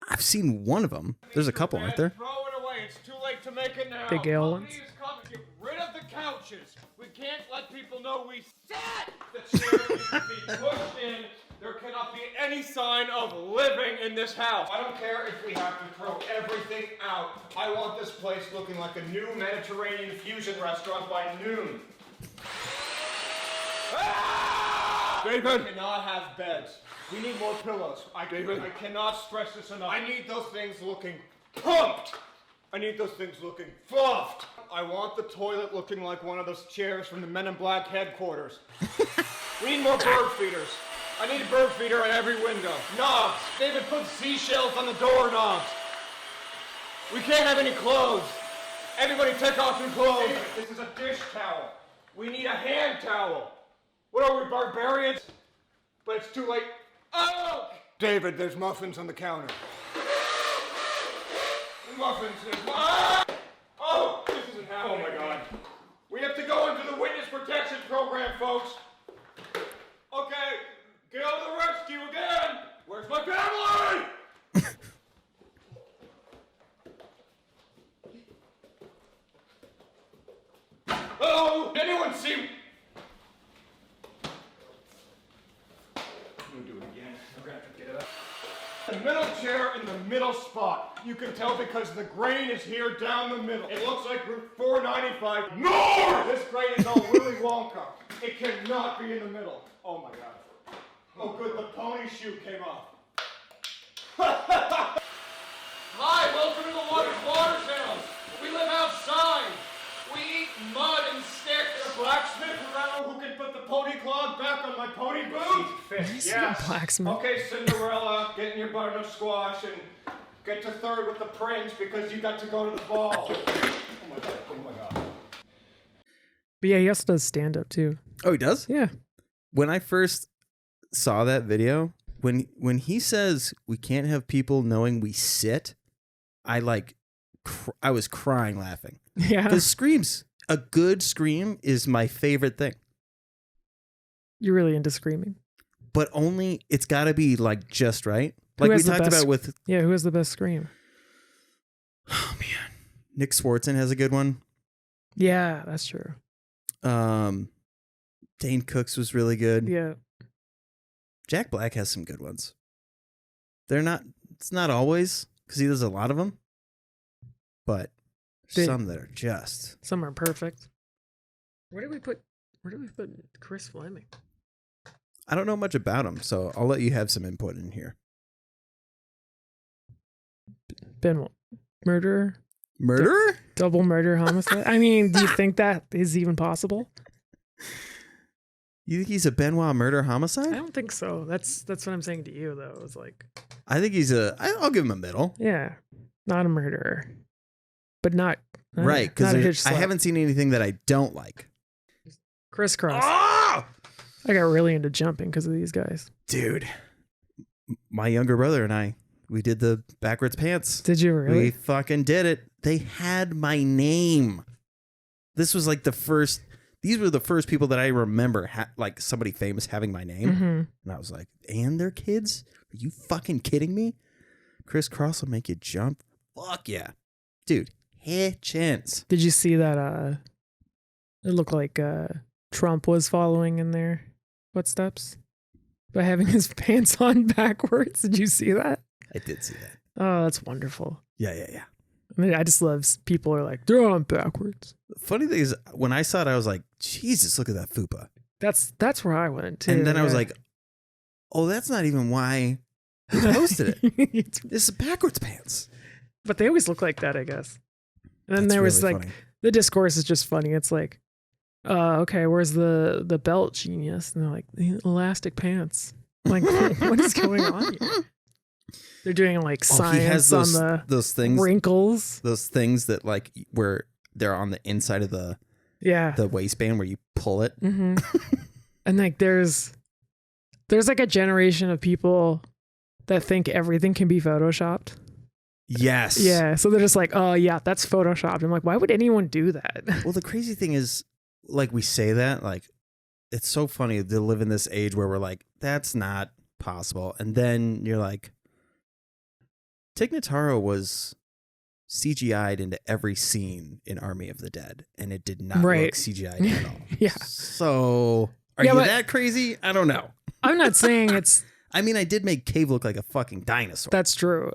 I've seen one of them. There's a couple, aren't there? Throw it away. It's too late to make it now. Big Ale ones? Please come get rid of the couches. We can't let people know we sat. The chair needs to be pushed in. There cannot be any sign of living in this house. I don't care if we have to throw everything out. I want this place looking like a new Mediterranean fusion restaurant by noon. David! We cannot have beds. We need more pillows. I cannot stress this enough. I need those things looking pumped. I need those things looking fluffed. I want the toilet looking like one of those chairs from the Men in Black headquarters. We need more bird feeders. I need a bird feeder at every window. Knobs. David, put seashells on the doorknobs. We can't have any clothes. Everybody take off your clothes. David, this is a dish towel. We need a hand towel. What are we, barbarians? But it's too late. Oh! David, there's muffins on the counter. Muffins. Oh! This isn't happening. Oh my God. We have to go into the witness protection program, folks. Okay, get on to the rescue again. Where's my family? Oh, anyone see me? We'll do it again. We're gonna have to get it up. The middle chair in the middle spot. You can tell because the grain is here down the middle. It looks like Route 495 north! This grain is all Willy Wonka. It cannot be in the middle. Oh my God. Oh good, the pony shoe came off. Hi, welcome to the water town. We live outside. We eat mud and sticks. A blacksmith around who can put the pony clog back on my pony boot? Yes. Blacksmith. Okay, Cinderella, get in your butternut squash and get to third with the prince because you got to go to the ball. Oh my God, oh my God. But yeah, he also does stand up too. Oh, he does? Yeah. When I first saw that video, when he says we can't have people knowing we sit, I was crying laughing. Yeah. Because screams, a good scream is my favorite thing. You're really into screaming. But only, it's got to be like just right. Who Like we has the talked best- about with, Yeah, who has the best scream? oh man, Nick Swartzen has a good one. Yeah, that's true. Dane Cooks was really good. Yeah. Jack Black has some good ones. It's not always, because he does a lot of them, but some that are just. Some are perfect. Where did we put Chris Fleming? I don't know much about him, so I'll let you have some input in here. Ben murderer? Murderer? Double murder homicide? I mean, do you think that is even possible? You think he's a Benoit murder I homicide? don't think so. That's what I'm saying to you though. It's like, I think I'll give him a middle. yeah, not a murderer, but not Right, not a hitch because I slap. haven't seen anything that I don't like. Crisscross. Oh! I got really into jumping because of these guys. Dude, my younger brother and I, we did the backwards pants. Did you really? We fucking did it. They had my name. This was like these were the first people that I remember, like somebody famous having my name. Mm-hmm. And I was like, and they're kids? Are you fucking kidding me? Chris Cross will make you jump? Fuck yeah. Dude, Hitchens. Did you see that? It looked like Trump was following in their footsteps. by having his pants on backwards. Did you see that? I did see that. Oh, that's wonderful. Yeah. I mean, I just love people are like, they're on backwards. The funny thing is, when I saw it, I was like, Jesus, look at that fupa. That's where I went too. And then I was like, oh, that's not even why he posted it. This is backwards pants. But they always look like that, I guess. And then That's there was really like, funny. the discourse is just funny. It's like, okay, where's the belt, genius? And they're like, the elastic pants. I'm like, what is going on here? They're doing like science he has those, on the those things, wrinkles. those things that like where they're on the inside of the waistband where you pull it. Mm-hmm. And like there's like a generation of people that think everything can be photoshopped. Yes. Yeah. So they're just like, oh yeah, that's photoshopped. I'm like, why would anyone do that? Well, the crazy thing is, like we say that, like it's so funny to live in this age where we're like, that's not possible. And then you're like, Tig Notaro was CGI'd into every scene in Army of the Dead, and it did not look CGI'd at all. Yeah. So are you that crazy? I don't know. I'm not saying it's... I mean, I did make Cave look like a fucking dinosaur. That's true.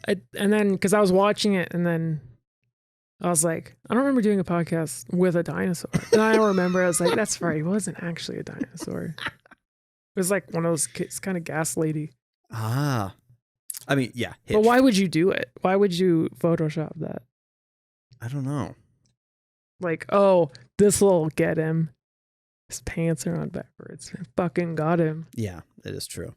And then, because I was watching it, and then I was like, I don't remember doing a podcast with a dinosaur. And I remember, I was like, that's right, he wasn't actually a dinosaur. It was like one of those kids, kind of gas lady. Ah. I mean, yeah. Hitch. But why would you do it? Why would you Photoshop that? I don't know. Like, oh, this will get him. His pants are on backwards. I fucking got him. Yeah, it is true.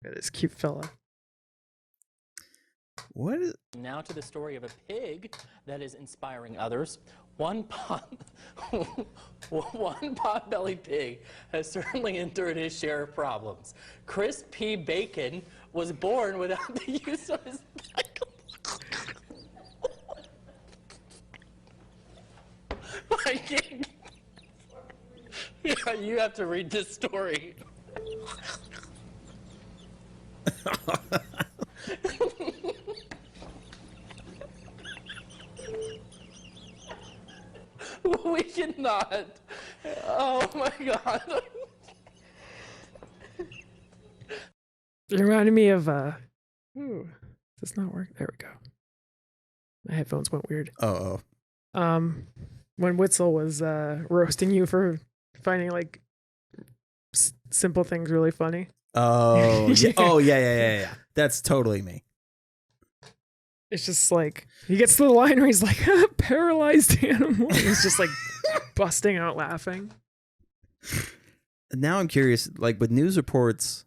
This cute fella. What is... Now to the story of a pig that is inspiring others. One pot-bellied pig has certainly endured his share of problems. Chris P. Bacon was born without the use of his Viking. Yeah, you have to read this story. We cannot. Oh my god. It reminded me of ooh, does this not work? There we go. My headphones went weird. Oh. When Witzel was roasting you for finding like simple things really funny. Oh, yeah. Oh yeah. That's totally me. It's just like he gets to the line where he's like paralyzed animal. He's just like busting out laughing. Now I'm curious, like with news reports,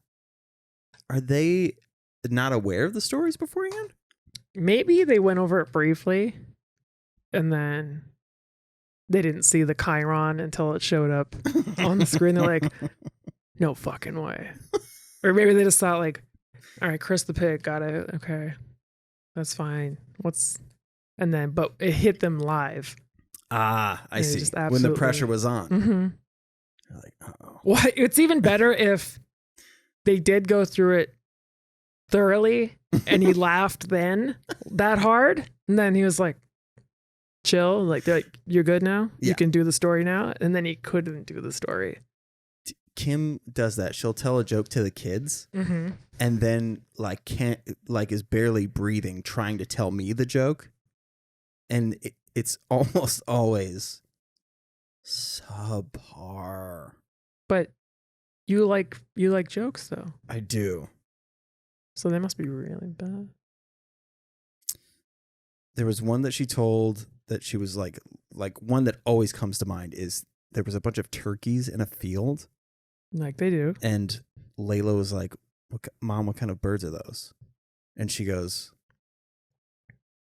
are they not aware of the stories beforehand? Maybe they went over it briefly and then they didn't see the Chiron until it showed up on the screen. They're like, no fucking way. Or maybe they just thought like, all right, Chris the pig, got it. Okay. That's fine. But it hit them live. Ah, I see. Just when the pressure was on. Mm-hmm. You're like, uh-oh. Well, it's even better if they did go through it thoroughly and he laughed then that hard. And then he was like, chill. Like, they're like, you're good now? Yeah. You can do the story now? And then he couldn't do the story. Kim does that. She'll tell a joke to the kids and then is barely breathing trying to tell me the joke. And it's almost always subpar. But you like jokes though. I do. So they must be really bad. There was one that she told that she was like one that always comes to mind is there was a bunch of turkeys in a field. Like they do. And Layla was like, Mom, what kind of birds are those? And she goes,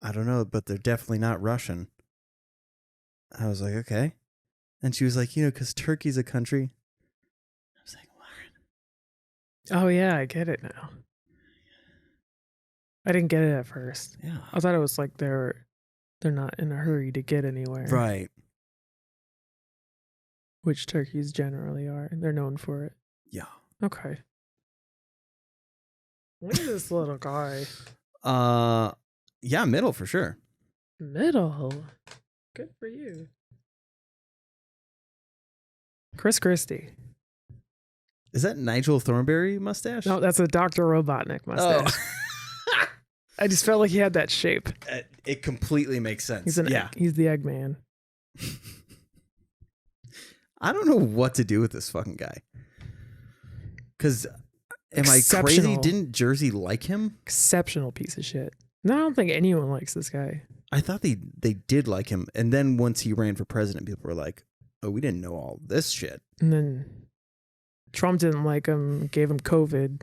I don't know, but they're definitely not Russian. I was like, okay. And she was like, because Turkey's a country. I was like, what? Oh, yeah, I get it now. I didn't get it at first. Yeah. I thought it was like they're not in a hurry to get anywhere. Right. Which turkeys generally are. They're known for it. Yeah. Okay. What is this little guy? Yeah, middle for sure. Middle. Good for you. Chris Christie. Is that Nigel Thornberry mustache? No, that's a Dr. Robotnik mustache. Oh. I just felt like he had that shape. It completely makes sense. He's he's the Eggman. I don't know what to do with this fucking guy. Because, am I crazy? Didn't Jersey like him? Exceptional piece of shit. No, I don't think anyone likes this guy. I thought they did like him. And then once he ran for president, people were like, oh, we didn't know all this shit. And then Trump didn't like him, gave him COVID.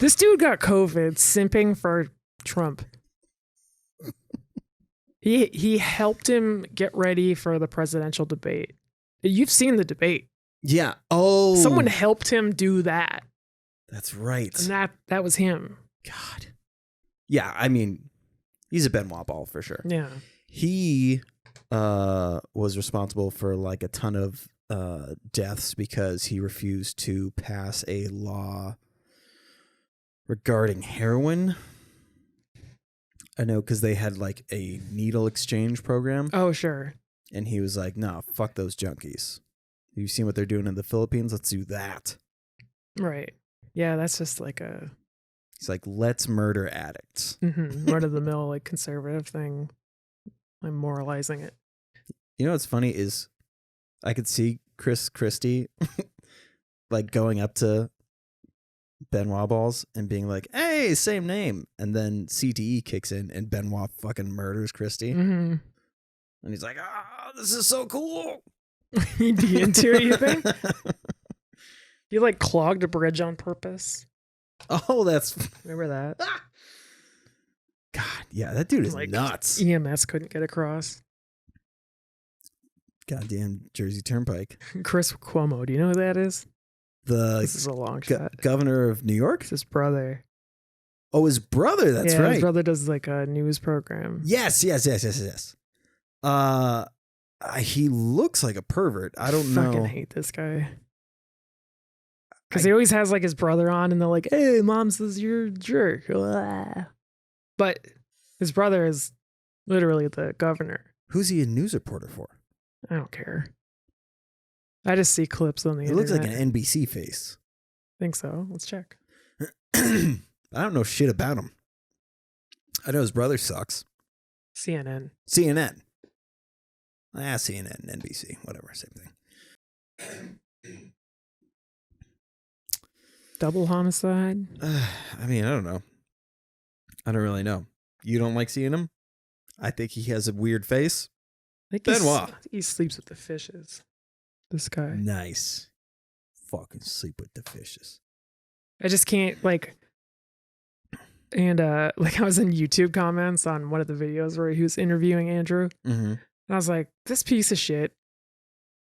This dude got COVID simping for Trump. He helped him get ready for the presidential debate. You've seen the debate. Yeah. Oh. Someone helped him do that. That's right. And that was him. God. Yeah, I mean, he's a Benoit ball for sure. Yeah. He was responsible for like a ton of deaths because he refused to pass a law regarding heroin. I know, because they had like a needle exchange program. Oh, sure. And he was like, no, fuck those junkies. You've seen what they're doing in the Philippines? Let's do that. Right. Yeah, that's just like a... He's like, let's murder addicts. Run-of-the-mill, like, conservative thing. I'm moralizing it. You know what's funny is I could see Chris Christie like going up to Benoit Balls and being like, hey, same name. And then CTE kicks in and Benoit fucking murders Christie. Mm-hmm. And he's like, this is so cool. He'd be into it, you think? He like clogged a bridge on purpose. Oh, that's... Remember that? God, yeah, that dude is like, nuts. EMS couldn't get across. Goddamn Jersey Turnpike. Chris Cuomo, do you know who that is? This is a long shot. Governor of New York? It's his brother. Oh, his brother, that's right. His brother does like a news program. Yes. He looks like a pervert. I don't know. I fucking hate this guy. Because he always has like his brother on and they're like, hey, mom says you're a jerk. But his brother is literally the governor. Who's he a news reporter for? I don't care. I just see clips on the internet. It looks like an NBC face. I think so. Let's check. I don't know shit about him. I know his brother sucks. CNN. CNN, NBC, whatever, same thing. Double homicide? I mean, I don't know. I don't really know. You don't like seeing him? I think he has a weird face. I think Benoit. he sleeps with the fishes. This guy. Nice. Fucking sleep with the fishes. I just can't, like... And, like, I was in YouTube comments on one of the videos where he was interviewing Andrew. Mm-hmm. And I was like, this piece of shit,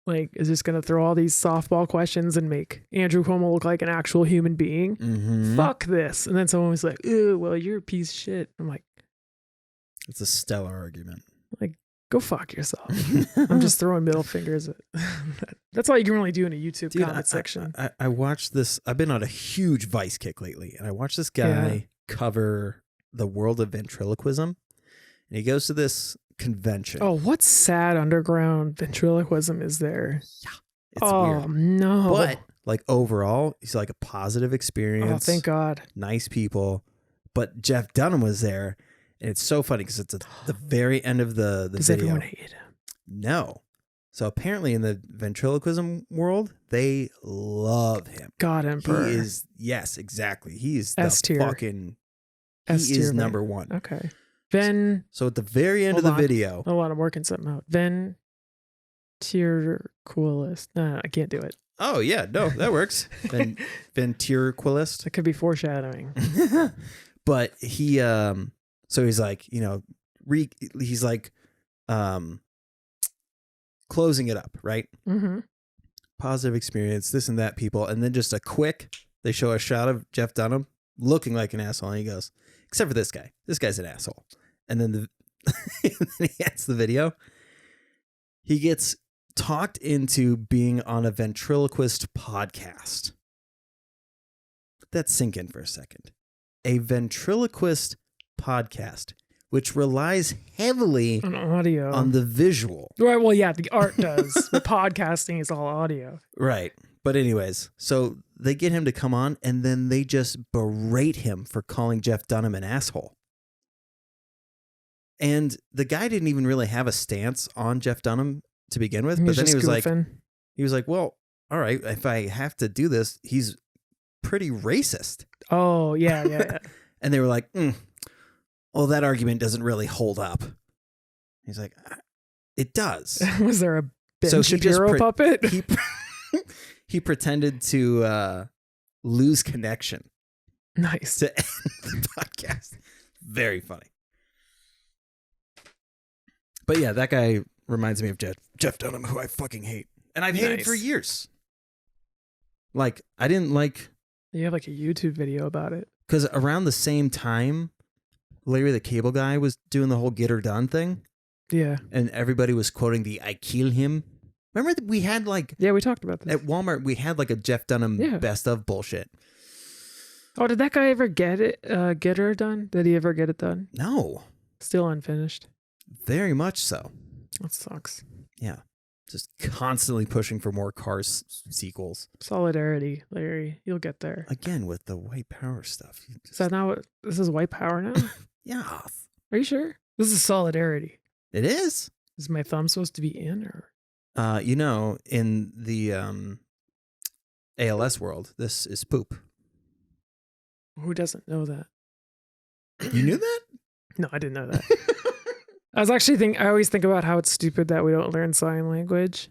like, is just going to throw all these softball questions and make Andrew Cuomo look like an actual human being. Mm-hmm. Fuck this. And then someone was like, ew, well, you're a piece of shit. I'm like... It's a stellar argument. Like, go fuck yourself. I'm just throwing middle fingers at... That's all you can really do in a YouTube comment section. I watched this. I've been on a huge Vice kick lately, and I watched this guy cover the world of ventriloquism. And he goes to this convention. Oh, what sad underground ventriloquism is there? Yeah. It's weird. No. But like overall, he's like a positive experience. Oh, thank God. Nice people. But Jeff Dunham was there, and it's so funny because it's at the very end of the Does video. everyone hate him? No. So apparently in the ventriloquism world, they love him. God Emperor. He is, yes, exactly. He is the S-tier. fucking, he S-tier, is man. number one. Okay. So at the very end of the video. Hold on, I'm working something out. Ventriloquist. No, I can't do it. Oh, yeah. No, that works. Ventriloquist. That could be foreshadowing. But he, so he's like, you know, he's like, closing it up, right? Mm-hmm. Positive experience, this and that, people. And then just they show a shot of Jeff Dunham looking like an asshole. And he goes, except for this guy. This guy's an asshole. And then and then he ends the video. He gets talked into being on a ventriloquist podcast. Let that sink in for a second. A ventriloquist podcast which relies heavily On audio. on the visual. Right. Well, yeah, the art does. The podcasting is all audio. Right. But anyways, so they get him to come on and then they just berate him for calling Jeff Dunham an asshole. And the guy didn't even really have a stance on Jeff Dunham to begin with, but then he was like, well, all right, if I have to do this, he's pretty racist. Oh, yeah. And they were like, well, that argument doesn't really hold up. He's like, it does. Was there a Ben Shapiro puppet? He pretended to lose connection. Nice. To end the podcast. Very funny. But yeah, that guy reminds me of Jeff Dunham, who I fucking hate. And I've hated for years. Like, I didn't like... You have like a YouTube video about it. Because around the same time, Larry the Cable Guy was doing the whole get her done thing. Yeah. And everybody was quoting the I kill him. Remember that we had like... Yeah, we talked about this. At Walmart, we had like a Jeff Dunham best of bullshit. Oh, did that guy ever get her done? Did he ever get it done? No. Still unfinished. Very much so. That sucks. Yeah. Just constantly pushing for more Cars sequels. Solidarity, Larry. You'll get there. Again, with the white power stuff. Is that now what this is white power now? Yeah. Are you sure? This is solidarity. It is? Is my thumb supposed to be in or? In the ALS world, this is poop. Who doesn't know that? You knew that? No, I didn't know that. I always think about how it's stupid that we don't learn sign language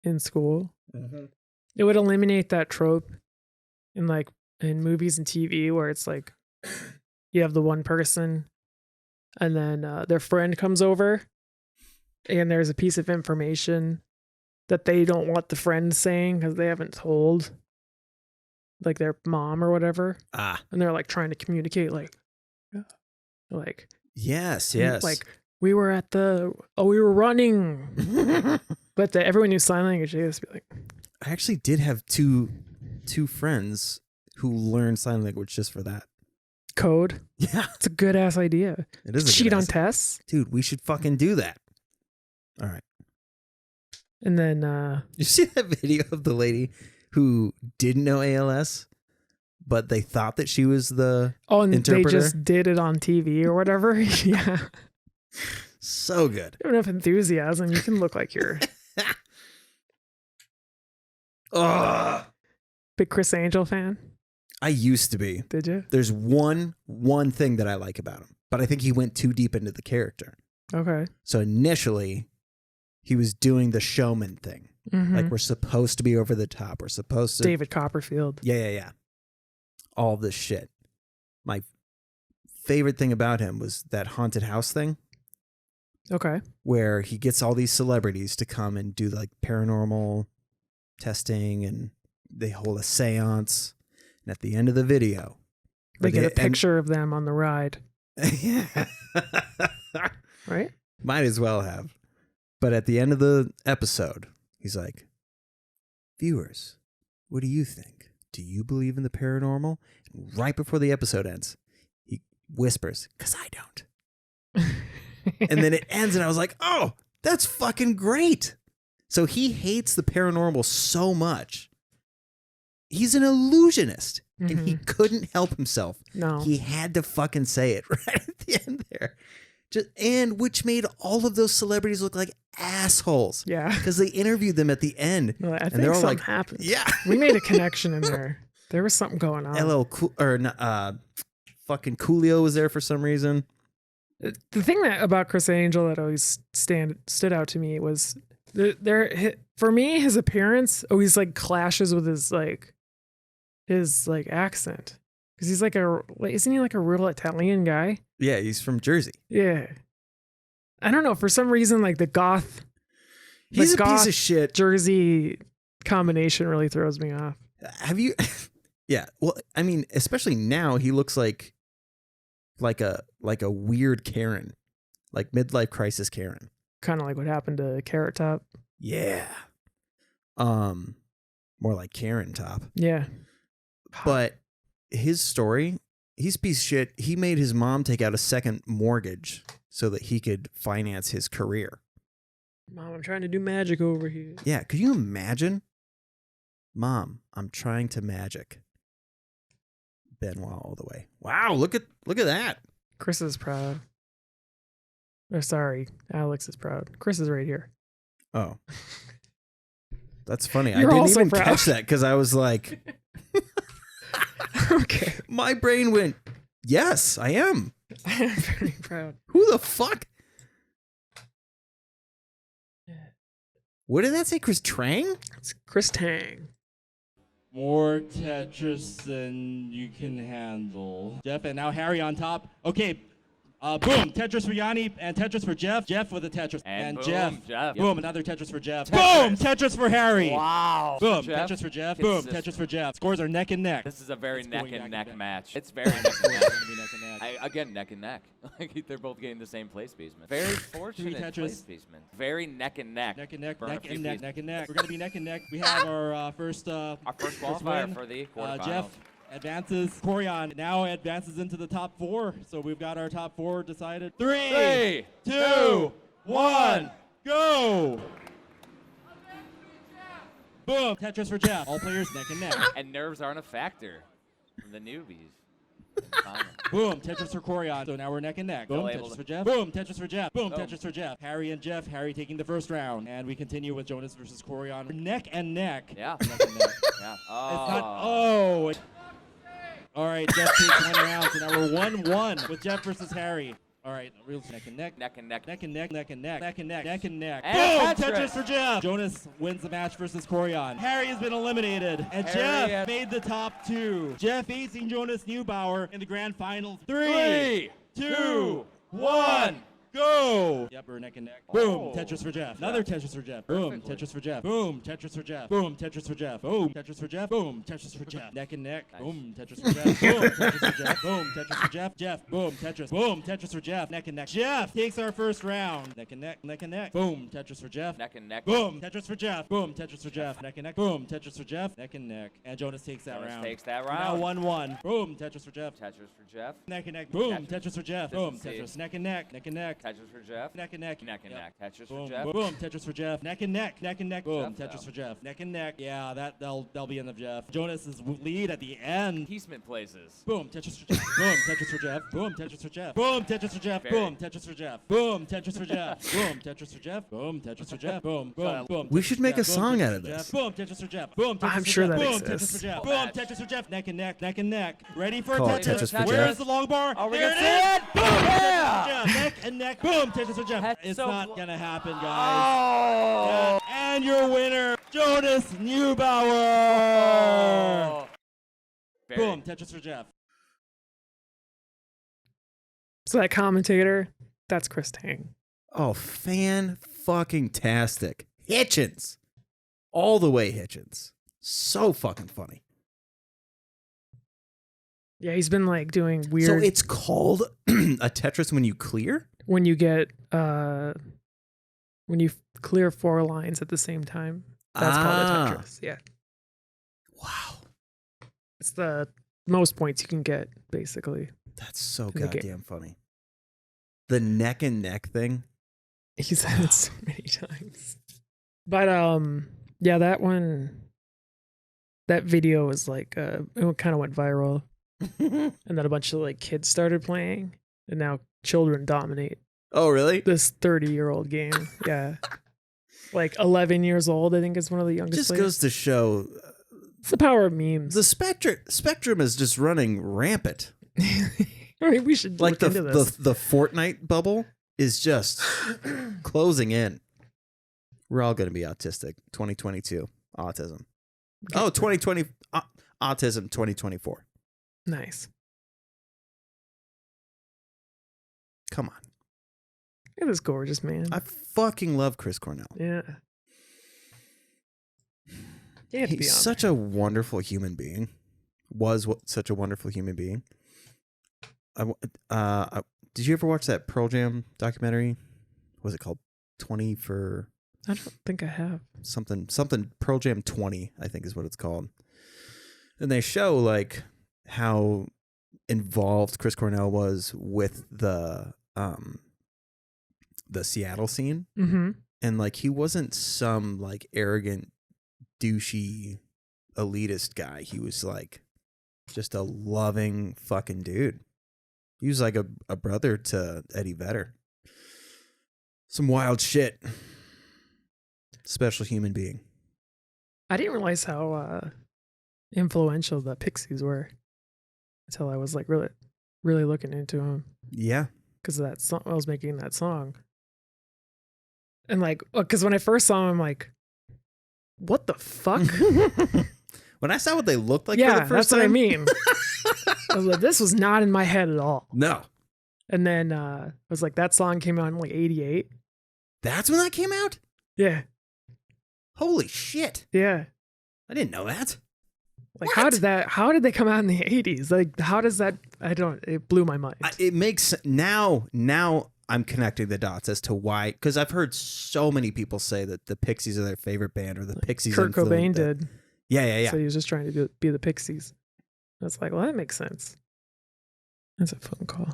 in school. Mm-hmm. It would eliminate that trope in movies and TV where it's like you have the one person and then their friend comes over and there's a piece of information that they don't want the friend saying because they haven't told like their mom or whatever. And they're like trying to communicate like yes. Like we were running. But everyone knew sign language. They just be like, I actually did have two friends who learned sign language just for that. Code? Yeah. It's a good ass idea. It is. Cheat on tests? Dude, we should fucking do that. All right. And then you see that video of the lady who didn't know ALS, but they thought that she was the interpreter? They just did it on TV or whatever. Yeah. So good. You have enough enthusiasm. You can look like you're big Chris Angel fan. I used to be. Did you? There's one thing that I like about him, but I think he went too deep into the character. Okay. So initially, he was doing the showman thing. Mm-hmm. Like we're supposed to be over the top. We're supposed to... David Copperfield. Yeah. All this shit. My favorite thing about him was that haunted house thing. Okay. Where he gets all these celebrities to come and do like paranormal testing and they hold a seance. And at the end of the video, they get a picture of them on the ride. Yeah. Right? Might as well have. But at the end of the episode, he's like, viewers, what do you think? Do you believe in the paranormal? And right before the episode ends, he whispers, because I don't. And then it ends and I was like, oh, that's fucking great. So he hates the paranormal so much. He's an illusionist. Mm-hmm. And he couldn't help himself. No. He had to fucking say it right at the end there. Which made all of those celebrities look like assholes. Yeah. Because they interviewed them at the end. Well, I think something happened. Yeah. We made a connection in there. There was something going on. Fucking Coolio was there for some reason. The thing about Chris Angel that always stood out to me was for me, his appearance always like clashes with his accent. Because he's isn't he like a real Italian guy? Yeah, he's from Jersey. Yeah. I don't know. For some reason, like the goth. He's a piece of shit. Jersey combination really throws me off. Have you? Yeah. Well, I mean, especially now, he looks like a weird Karen, like midlife crisis Karen. Kind of like what happened to Carrot Top. Yeah. More like Karen Top. Yeah. But his story He's a piece of shit. He made his mom take out a second mortgage so that he could finance his career. Mom, I'm trying to do magic over here. Yeah, could you imagine? Mom, I'm trying to magic. Benoit all the way. Wow, look at that. Chris is proud. Or sorry, Alex is proud. Chris is right here. Oh. That's funny. You're I didn't also even proud. catch that because I was like, Okay. my brain went, yes, I am. I am very proud. Who the fuck? What did that say? Chris Trang? It's Chris Tang. More Tetris than you can handle. Jeff, and now Harry on top. Okay. Boom, Tetris for Yanni and Tetris for Jeff. Jeff with a Tetris. And boom, Jeff. Jeff. Boom, another Tetris for Jeff. Tetris. Boom, Tetris for Harry. Wow. Boom, Jeff. Tetris for Jeff. It's Boom, just- Tetris for Jeff. Scores are neck and neck. This is a very It's neck going and neck neck and match. It's very neck and It's neck. gonna be neck and neck. Again, neck and neck. Like they're both getting the same place placement. Very fortunate Tetris. place placement. Very neck and neck. Neck and neck, Burn a neck few and neck, pieces. neck and neck. We're gonna be neck and neck. We have our first qualifier win. for the quarterfinals. Jeff advances. Corian now advances into the top 4. So we've got our top 4 decided. 3, 2, 1, go! Boom! Tetris for Jeff. All players neck and neck. And nerves aren't a factor from the newbies. Boom! Tetris for Corian. So now we're neck and neck. Boom! Still able Tetris to- for Jeff. Boom! Tetris for Jeff. Boom! Boom. Tetris for Jeff. Harry and Jeff. Harry taking the first round. And we continue with Jonas versus Corian. Neck and neck. Yeah. Neck and neck. Yeah. It's not. Oh. All right, Jeff takes 1 round, so now we're 1-1 with Jeff versus Harry. All right, real neck and neck. Neck and neck. Neck and neck, neck and neck, neck and neck, neck and neck. And Boom! Tetris. Tetris for Jeff. Jonas wins the match versus Corian. Harry has been eliminated, and Harry Jeff made the top 2. Jeff facing Jonas Neubauer in the grand finals. 3, 2, 1. Go! Yep, we're neck and neck. Boom! Tetris for Jeff. Another Tetris for Jeff. Boom! Tetris for Jeff. Boom! Tetris for Jeff. Boom! Tetris for Jeff. Boom! Tetris for Jeff. Boom! Tetris for Jeff. Neck and neck. Boom! Tetris for Jeff. Boom! Tetris for Jeff. Boom! Tetris for Jeff. Jeff. Boom! Tetris. Boom! Tetris for Jeff. Neck and neck. Jeff takes our first round. Neck and neck. Neck and neck. Boom! Tetris for Jeff. Neck and neck. Boom! Tetris for Jeff. Boom! Tetris for Jeff. Neck and neck. Boom! Tetris for Jeff. Neck and neck. And Jonas takes that Jonas round. takes that Now round. 1-1. Boom! Tetris for Jeff. Tetris for Jeff. Neck and neck. Boom! Tetris. Tetris for Jeff. This Boom! is the- Tetris. Neck and neck. Neck and neck. Tetris for Jeff. Neck and neck. Neck and Yep. neck. Tetris Boom, for Jeff. boom, Tetris for Jeff. Neck and neck, neck and neck. Boom, Jeff, Tetris though. for Jeff. Neck and neck. Yeah, that'll be in the Jeff. Jonas's lead at the end. Peaceman places. Boom, Tetris for Jeff. Boom, Tetris for Jeff. Boom, Tetris for Jeff. Boom, Tetris for Jeff. Very- Boom, Tetris for Jeff. Boom, Tetris for Jeff. Boom, Tetris for Jeff. Boom, Tetris for Jeff. Boom, boom, boom. We Tetris should for make Jeff. a Boom, song Tetris out of for this. Jeff. Boom, Tetris for Jeff. Boom, Tetris I'm for sure Jeff. that Boom, exists. Tetris for Jeff. Full Boom, match. Tetris for Jeff. Neck and neck, neck and neck. Ready for Call it Tetris? Tetris for Where Jeff. is the long bar? Are we There gonna it see is. it? Boom, Yeah. Tetris for Jeff. Neck and neck. Boom, Tetris for Jeff. That's It's so not clo- gonna happen, guys. Oh. And your winner, Jonas Neubauer. Oh. Very- Boom, Tetris for Jeff. So that commentator, that's Chris Tang. Oh, fan-fucking-tastic. Hitchens. All the way Hitchens. So fucking funny. Yeah, he's been like doing weird. So it's called a Tetris when you clear? when you get when you clear 4 lines at the same time. That's called a Tetris. Yeah. Wow. It's the most points you can get, basically. That's so In the game. goddamn funny. The neck and neck thing. He said it so many times. But yeah, that one, that video was like it kind of went viral. And then a bunch of like kids started playing, and now children dominate Oh, really? this 30-year-old game. Yeah. Like 11 years old, I think is one of the It youngest just players. goes to show It's the power of memes. the spectrum is just running rampant. I mean, we should Like look into this. the Fortnite bubble is just closing in. We're all going to be autistic. 2022 autism. Oh, 2020 autism 2024. Nice. Come on. It is gorgeous, man. I fucking love Chris Cornell. Yeah. You have to be He's on such a wonderful human being. Such a wonderful human being. Did you ever watch that Pearl Jam documentary? What was it called? 20 for I don't think I have. something Pearl Jam 20, I think is what it's called. And they show like how involved Chris Cornell was with the Seattle scene. Mm-hmm. And like he wasn't some like arrogant, douchey, elitist guy. He was like just a loving fucking dude. He was like a brother to Eddie Vedder. Some wild shit. Special human being. I didn't realize how influential the Pixies were until I was like really looking into them. Yeah. Because of that song, I was making that song. And like, because when I first saw them, I'm like, what the fuck? When I saw what they looked like yeah, for the first that's what I time. mean. I was like, this was not in my head at all. No. And then I was like, that song came out in like 88. That's when that came out? Yeah. Holy shit. Yeah. I didn't know that. Like, how did they come out in the 80s? Like, how does that, it blew my mind. It makes, now I'm connecting the dots as to why, because I've heard so many people say that the Pixies are their favorite band, or the Pixies. Kurt Cobain did. Yeah. So he was just trying to be the Pixies. That's like, well, that makes sense. That's a phone call.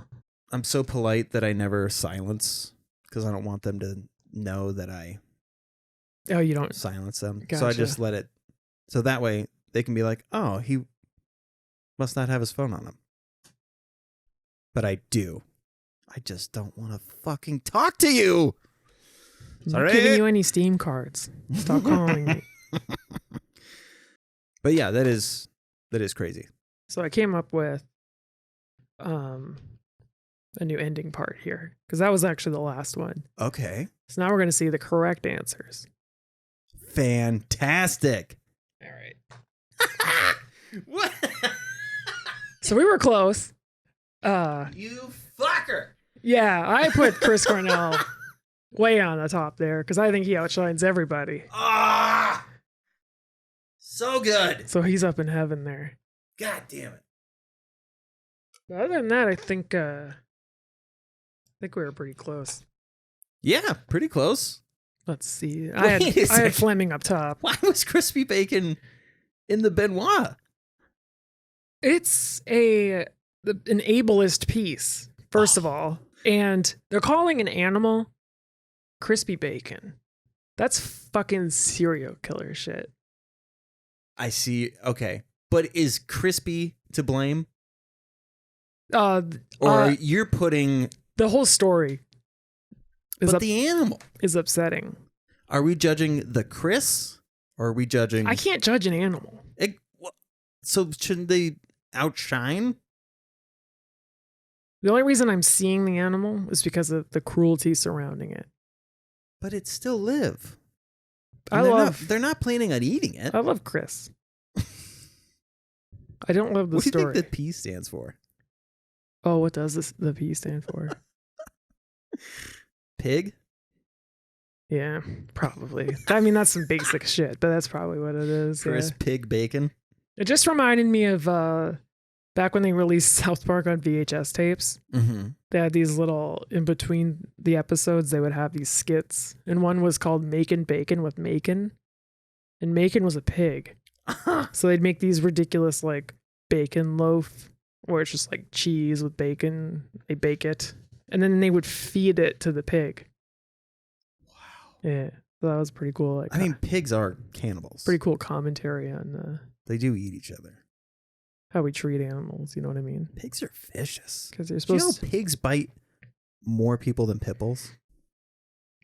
I'm so polite that I never silence, because I don't want them to know that I you don't silence them. Gotcha. So I just let it, so that way they can be like, oh, he must not have his phone on him. But I do. I just don't want to fucking talk to you. I'm Sorry. not giving you any Steam cards. Stop calling me. But yeah, that is crazy. So I came up with a new ending part here, because that was actually the last one. Okay. So now we're going to see the correct answers. Fantastic. All right. What? So we were close. You fucker. Yeah, I put Chris Cornell way on the top there because I think he outshines everybody. Ah, so good. So he's up in heaven there. God damn it. But other than that, I think we were pretty close. Yeah, pretty close. Let's see. Wait I a had second. Fleming up top. Why was Crispy Bacon in the Benoit? It's an ableist piece, first of all. And they're calling an animal Crispy Bacon. That's fucking serial killer shit. I see. Okay. But is Crispy to blame? Or you're putting the whole story the animal is upsetting. Are we judging the Chris, or are we judging? I can't judge an animal. So shouldn't they outshine? The only reason I'm seeing the animal is because of the cruelty surrounding it. But it still live. They're not planning on eating it. I love Chris. I don't love the story. What do you think the P stands for? Oh, what does the P stand for? Pig? Yeah, probably. I mean, that's some basic shit, but that's probably what it is. Chris Pig Bacon? It just reminded me of back when they released South Park on VHS tapes. Mm-hmm. They had these little, in between the episodes, they would have these skits. And one was called Makin' Bacon with Macon. And Macon was a pig. So they'd make these ridiculous, like, bacon loaf, where it's just like cheese with bacon. They bake it. And then they would feed it to the pig. Wow. Yeah. So that was pretty cool. Like, I mean, pigs are cannibals. Pretty cool commentary on they do eat each other. How we treat animals, you know what I mean? Pigs are vicious. Because they're Do you know supposed pigs bite more people than pit bulls?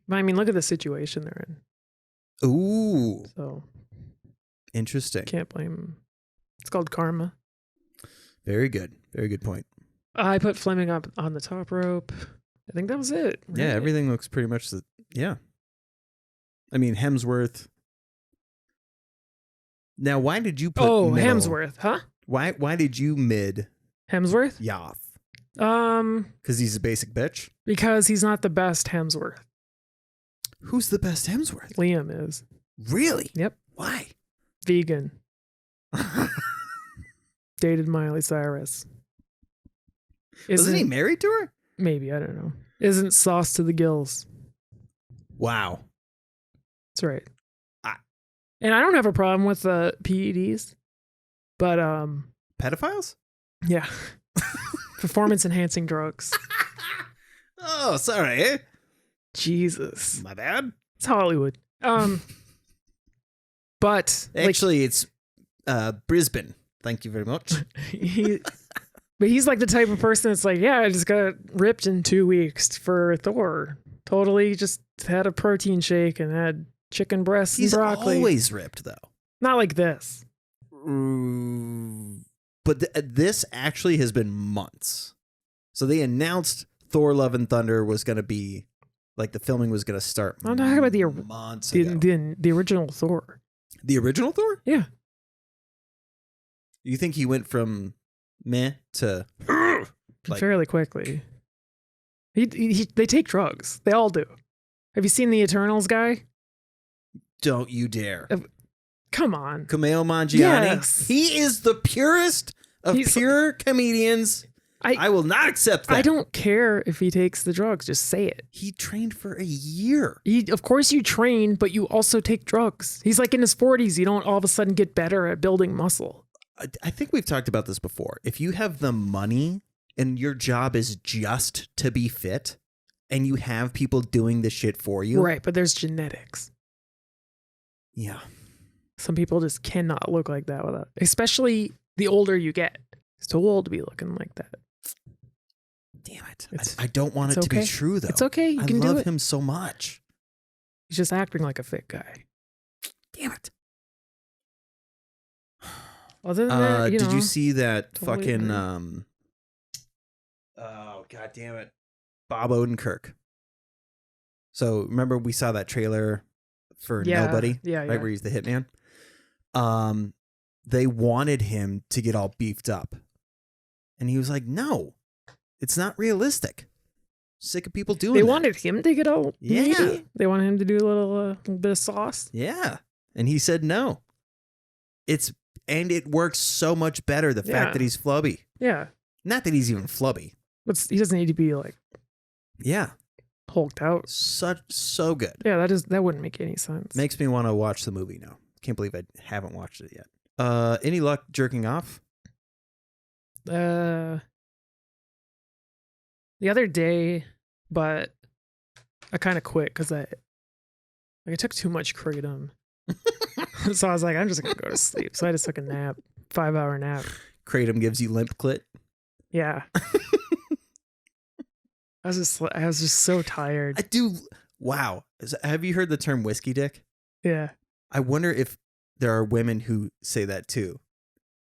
But I mean, look at the situation they're in. Ooh. So interesting. Can't blame them. It's called karma. Very good. Very good point. I put Fleming up on the top rope. I think that was it. Right? Yeah, everything looks pretty much yeah. I mean, Hemsworth. Now, why did you put middle? Hemsworth, huh? Why did you mid Hemsworth? Yoff? Because he's a basic bitch? Because he's not the best Hemsworth. Who's the best Hemsworth? Liam is. Really? Yep. Why? Vegan. Dated Miley Cyrus. Isn't he married to her? Maybe, I don't know. Isn't sauce to the gills. Wow. That's right. And I don't have a problem with PEDs, but pedophiles? Yeah. Performance enhancing drugs. Oh, sorry. Jesus. My bad. It's Hollywood. But actually, it's Brisbane. Thank you very much. But he's like the type of person that's like, yeah, I just got ripped in 2 weeks for Thor. Totally just had a protein shake and had chicken breasts He's and broccoli. always ripped, though. Not like this. But this actually has been months. So they announced Thor Love and Thunder was going to be, like, the filming was going to start I'm talking about months ago. the original Thor. The original Thor? Yeah. You think he went from meh to like, fairly quickly? They take drugs. They all do. Have you seen the Eternals guy? Don't you dare. Come on. Kumail Nanjiani. Yes. He is the purest of pure comedians. I will not accept that. I don't care if he takes the drugs. Just say it. He trained for a year. Of course you train, but you also take drugs. He's like in his 40s. You don't all of a sudden get better at building muscle. I think we've talked about this before. If you have the money and your job is just to be fit and you have people doing the shit for you. Right, but there's genetics. Yeah. Some people just cannot look like that without, especially the older you get. It's too old to be looking like that. Damn it. I don't want it to be true, though. It's okay. You can I love do it. him so much. He's just acting like a fit guy. Damn it. Other than that, did you see that totally fucking agree. oh god damn it, Bob Odenkirk? So remember we saw that trailer for Nobody, yeah, where he's the hitman. They wanted him to get all beefed up, and he was like, "No, it's not realistic." Sick of people doing. They that. wanted him to get all meaty? They wanted him to do a little bit of sauce. Yeah, and he said no. And it works so much better, the fact that he's flubby. Yeah. Not that he's even flubby. But he doesn't need to be like hulked out. So good. Yeah, that wouldn't make any sense. Makes me want to watch the movie now. Can't believe I haven't watched it yet. Any luck jerking off? The other day, but I kind of quit because I took too much kratom. So I was like, I'm just gonna go to sleep. So I just took a nap, 5-hour nap. Kratom gives you limp clit. Yeah. I was just so tired. I do. Wow. Have you heard the term whiskey dick? Yeah. I wonder if there are women who say that too.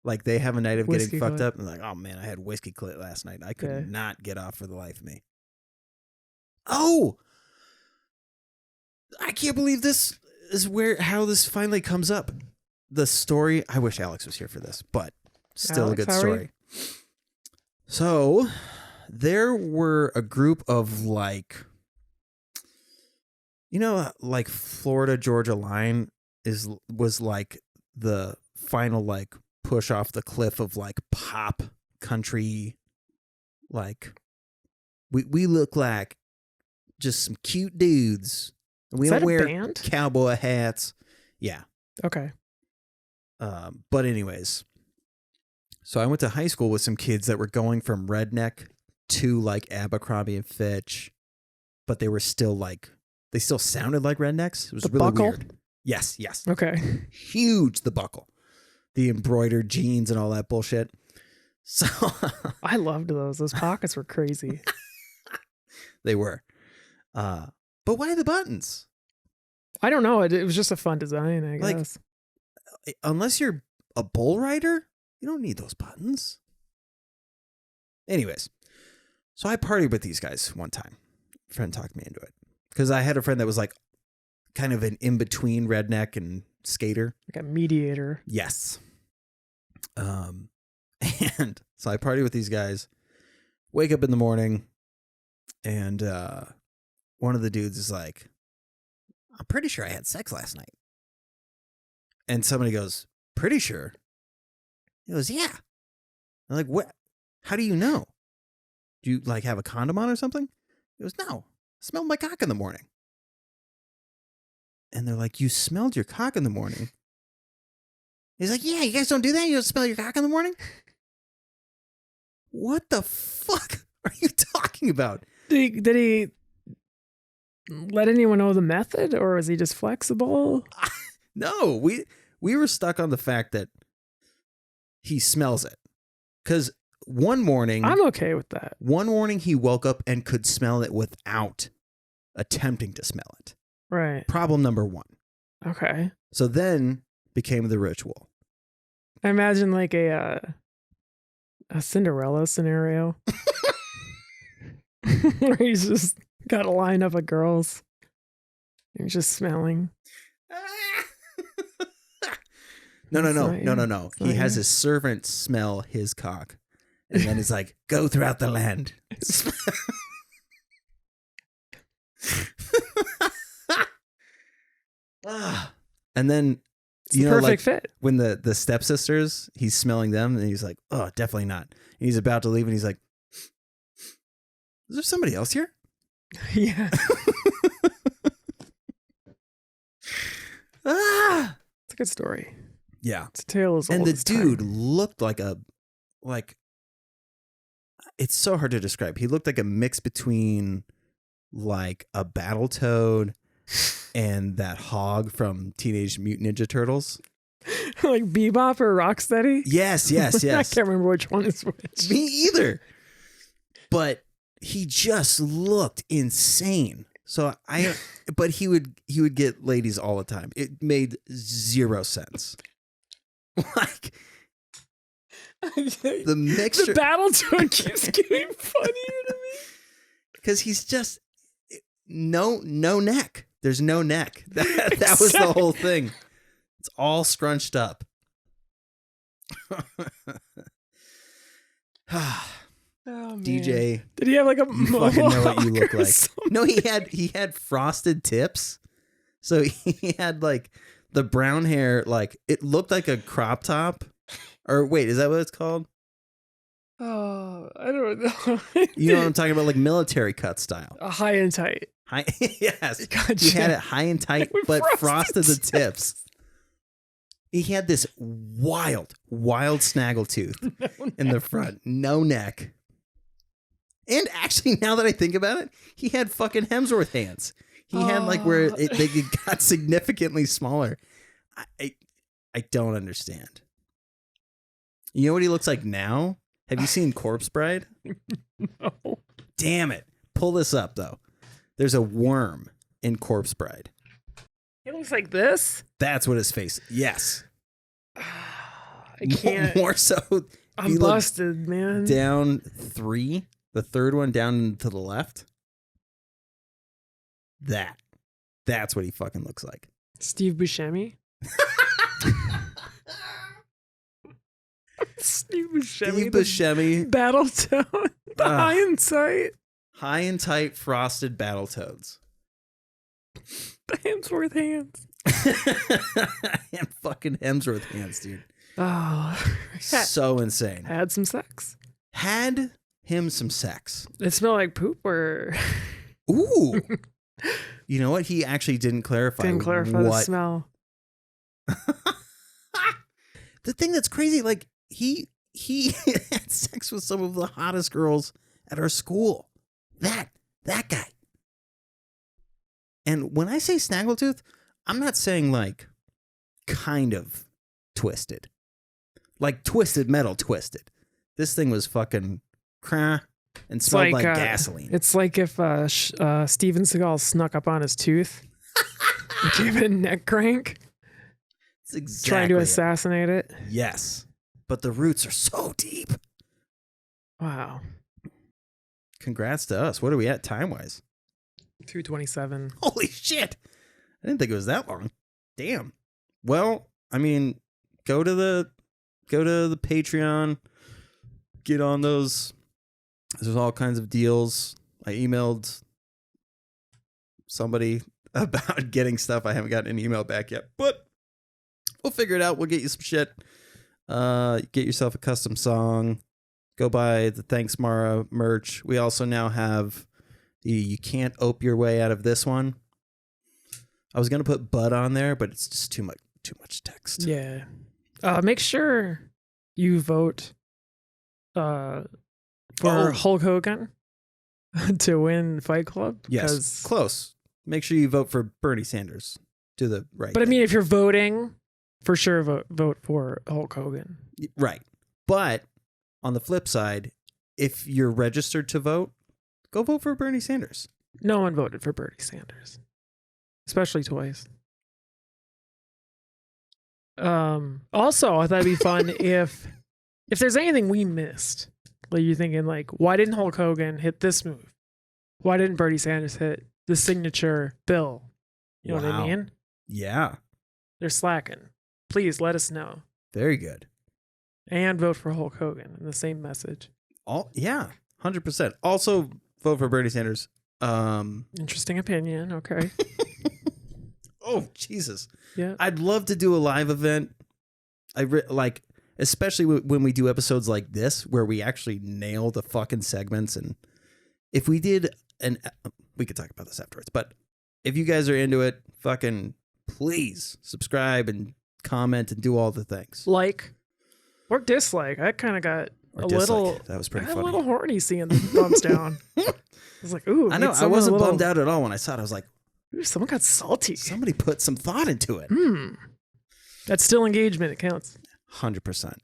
Like they have a night of Whiskey getting fucked clit. up and like, oh man, I had whiskey clit last night. I could not get off for the life of me. Oh, I can't believe this is how this finally comes up. The story. I wish Alex was here for this, but still Alex, a good how are story. So there were a group of like Florida Georgia Line was like the final like push off the cliff of like pop country. Like we look like just some cute dudes. We Is don't that a wear band? cowboy hats. Yeah. Okay. But anyways, so I went to high school with some kids that were going from redneck to like Abercrombie and Fitch, but they were still like, they still sounded like rednecks. It was really buckle? weird. Yes. Okay. Huge, the buckle, the embroidered jeans and all that bullshit. So I loved those. Those pockets were crazy. they were. But why the buttons? I don't know. It was just a fun design, I Like, guess. Unless you're a bull rider, you don't need those buttons. Anyways, so I partied with these guys one time. A friend talked me into it because I had a friend that was like kind of an in-between redneck and skater. Like a mediator. Yes. And so I party with these guys, wake up in the morning, and one of the dudes is like, I'm pretty sure I had sex last night. And somebody goes, pretty sure? He goes, yeah. I'm like, what? How do you know? Do you like have a condom on or something? He goes, no. I smelled my cock in the morning. And they're like, you smelled your cock in the morning? He's like, yeah, you guys don't do that? You don't smell your cock in the morning? What the fuck are you talking about? Did he let anyone know the method, or was he just flexible? No, we were stuck on the fact that he smells it. Because one morning... I'm okay with that. One morning he woke up and could smell it without attempting to smell it. Right. Problem number 1. Okay. So then became the ritual. I imagine like a Cinderella scenario. Where he's just got a lineup of girls. And he's just smelling. No. He has his servant smell his cock. And then he's like, go throughout the land. And then, it's the perfect fit. When the stepsisters, he's smelling them and he's like, oh, definitely not. And he's about to leave and he's like, is there somebody else here? Yeah. It's a good story. Yeah. It's a tale as old and the as dude time. looked like it's so hard to describe. He looked like a mix between like a Battletoad and that hog from Teenage Mutant Ninja Turtles. Like Bebop or Rocksteady? Yes. I can't remember which one is which. Me either. But he just looked insane. So but he would get ladies all the time. It made zero sense. Like the mixture. The Battletoad keeps getting funnier to me. Because he's just no neck. There's no neck. That was the whole thing. It's all scrunched up. Oh, DJ, did he have like a you fucking know what you mohawk look or like. something? No, he had frosted tips. So he had like the brown hair, like it looked like a crop top. Or wait, is that what it's called? Oh, I don't know. You know what I'm talking about, like military cut style. High and tight. High, yes. Gotcha. He had it high and tight, With but frosted frosted the tips. He had this wild snaggletooth in the front, no neck. And actually, now that I think about it, he had fucking Hemsworth hands. He had like where they got significantly smaller. I don't understand. You know what he looks like now? Have you seen Corpse Bride? No. Damn it. Pull this up, though. There's a worm in Corpse Bride. He looks like this? That's what his face... Yes. I can't. More so... I'm busted, man. Down 3. The third one down to the left. That's what he fucking looks like. Steve Buscemi? Steve Buscemi. Battletoad. The high and tight. High and tight frosted Battletoads. The Hemsworth hands. And fucking Hemsworth hands, dude. Oh. So insane. Had some sex. Had him some sex. It smelled like poop or... Ooh. You know what? He actually didn't clarify. The smell. The thing that's crazy, like, he had sex with some of the hottest girls at our school. That guy. And when I say snaggletooth, I'm not saying like kind of twisted. Like twisted metal twisted. This thing was fucking crah and smelled like gasoline. It's like if Steven Seagal snuck up on his tooth and gave it a neck crank. It's exactly trying to assassinate it. Yes. But the roots are so deep. Wow. Congrats to us. What are we at time-wise? 2:27. Holy shit. I didn't think it was that long. Damn. Well, I mean, go to the Patreon, get on those. There's all kinds of deals. I emailed somebody about getting stuff. I haven't gotten an email back yet, but we'll figure it out. We'll get you some shit. Get yourself a custom song. Go buy the Thanks Mara merch. We also now have the You Can't Ope Your Way Out of This One. I was gonna put Bud on there, but it's just too much text. Yeah. Make sure you vote for Hulk Hogan to win Fight Club. Yes, close. Make sure you vote for Bernie Sanders. Do the right. But I mean, if you're voting, for sure vote for Hulk Hogan. Right. But on the flip side, if you're registered to vote, go vote for Bernie Sanders. No one voted for Bernie Sanders, especially twice. Also, I thought it'd be fun if there's anything we missed. Like you're thinking, like, why didn't Hulk Hogan hit this move? Why didn't Bernie Sanders hit the signature bill? You know what I mean? Yeah. They're slacking. Please let us know. Very good. And vote for Hulk Hogan in the same message. 100%. Also vote for Bernie Sanders. Interesting opinion. Okay. Oh, Jesus. Yeah. I'd love to do a live event. Especially when we do episodes like this, where we actually nail the fucking segments. And if we did we could talk about this afterwards, but if you guys are into it, fucking please subscribe and comment and do all the things. Like or dislike. I kind of got little. That was pretty funny. funny. A little horny seeing the thumbs down. I was like, ooh. I know. I wasn't bummed out at all when I saw it. I was like, ooh, someone got salty. Somebody put some thought into it. That's still engagement. It counts. 100%.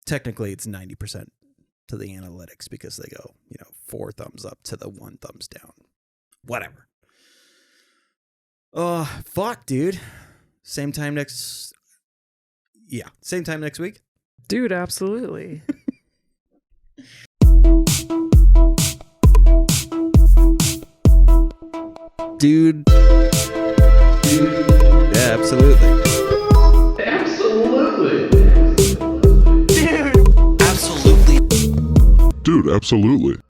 Technically, it's 90% to the analytics because they go, 4 thumbs up to the 1 thumbs down. Whatever. Fuck, dude. Same time next week. Dude, absolutely. Dude. Yeah, absolutely. Dude, absolutely.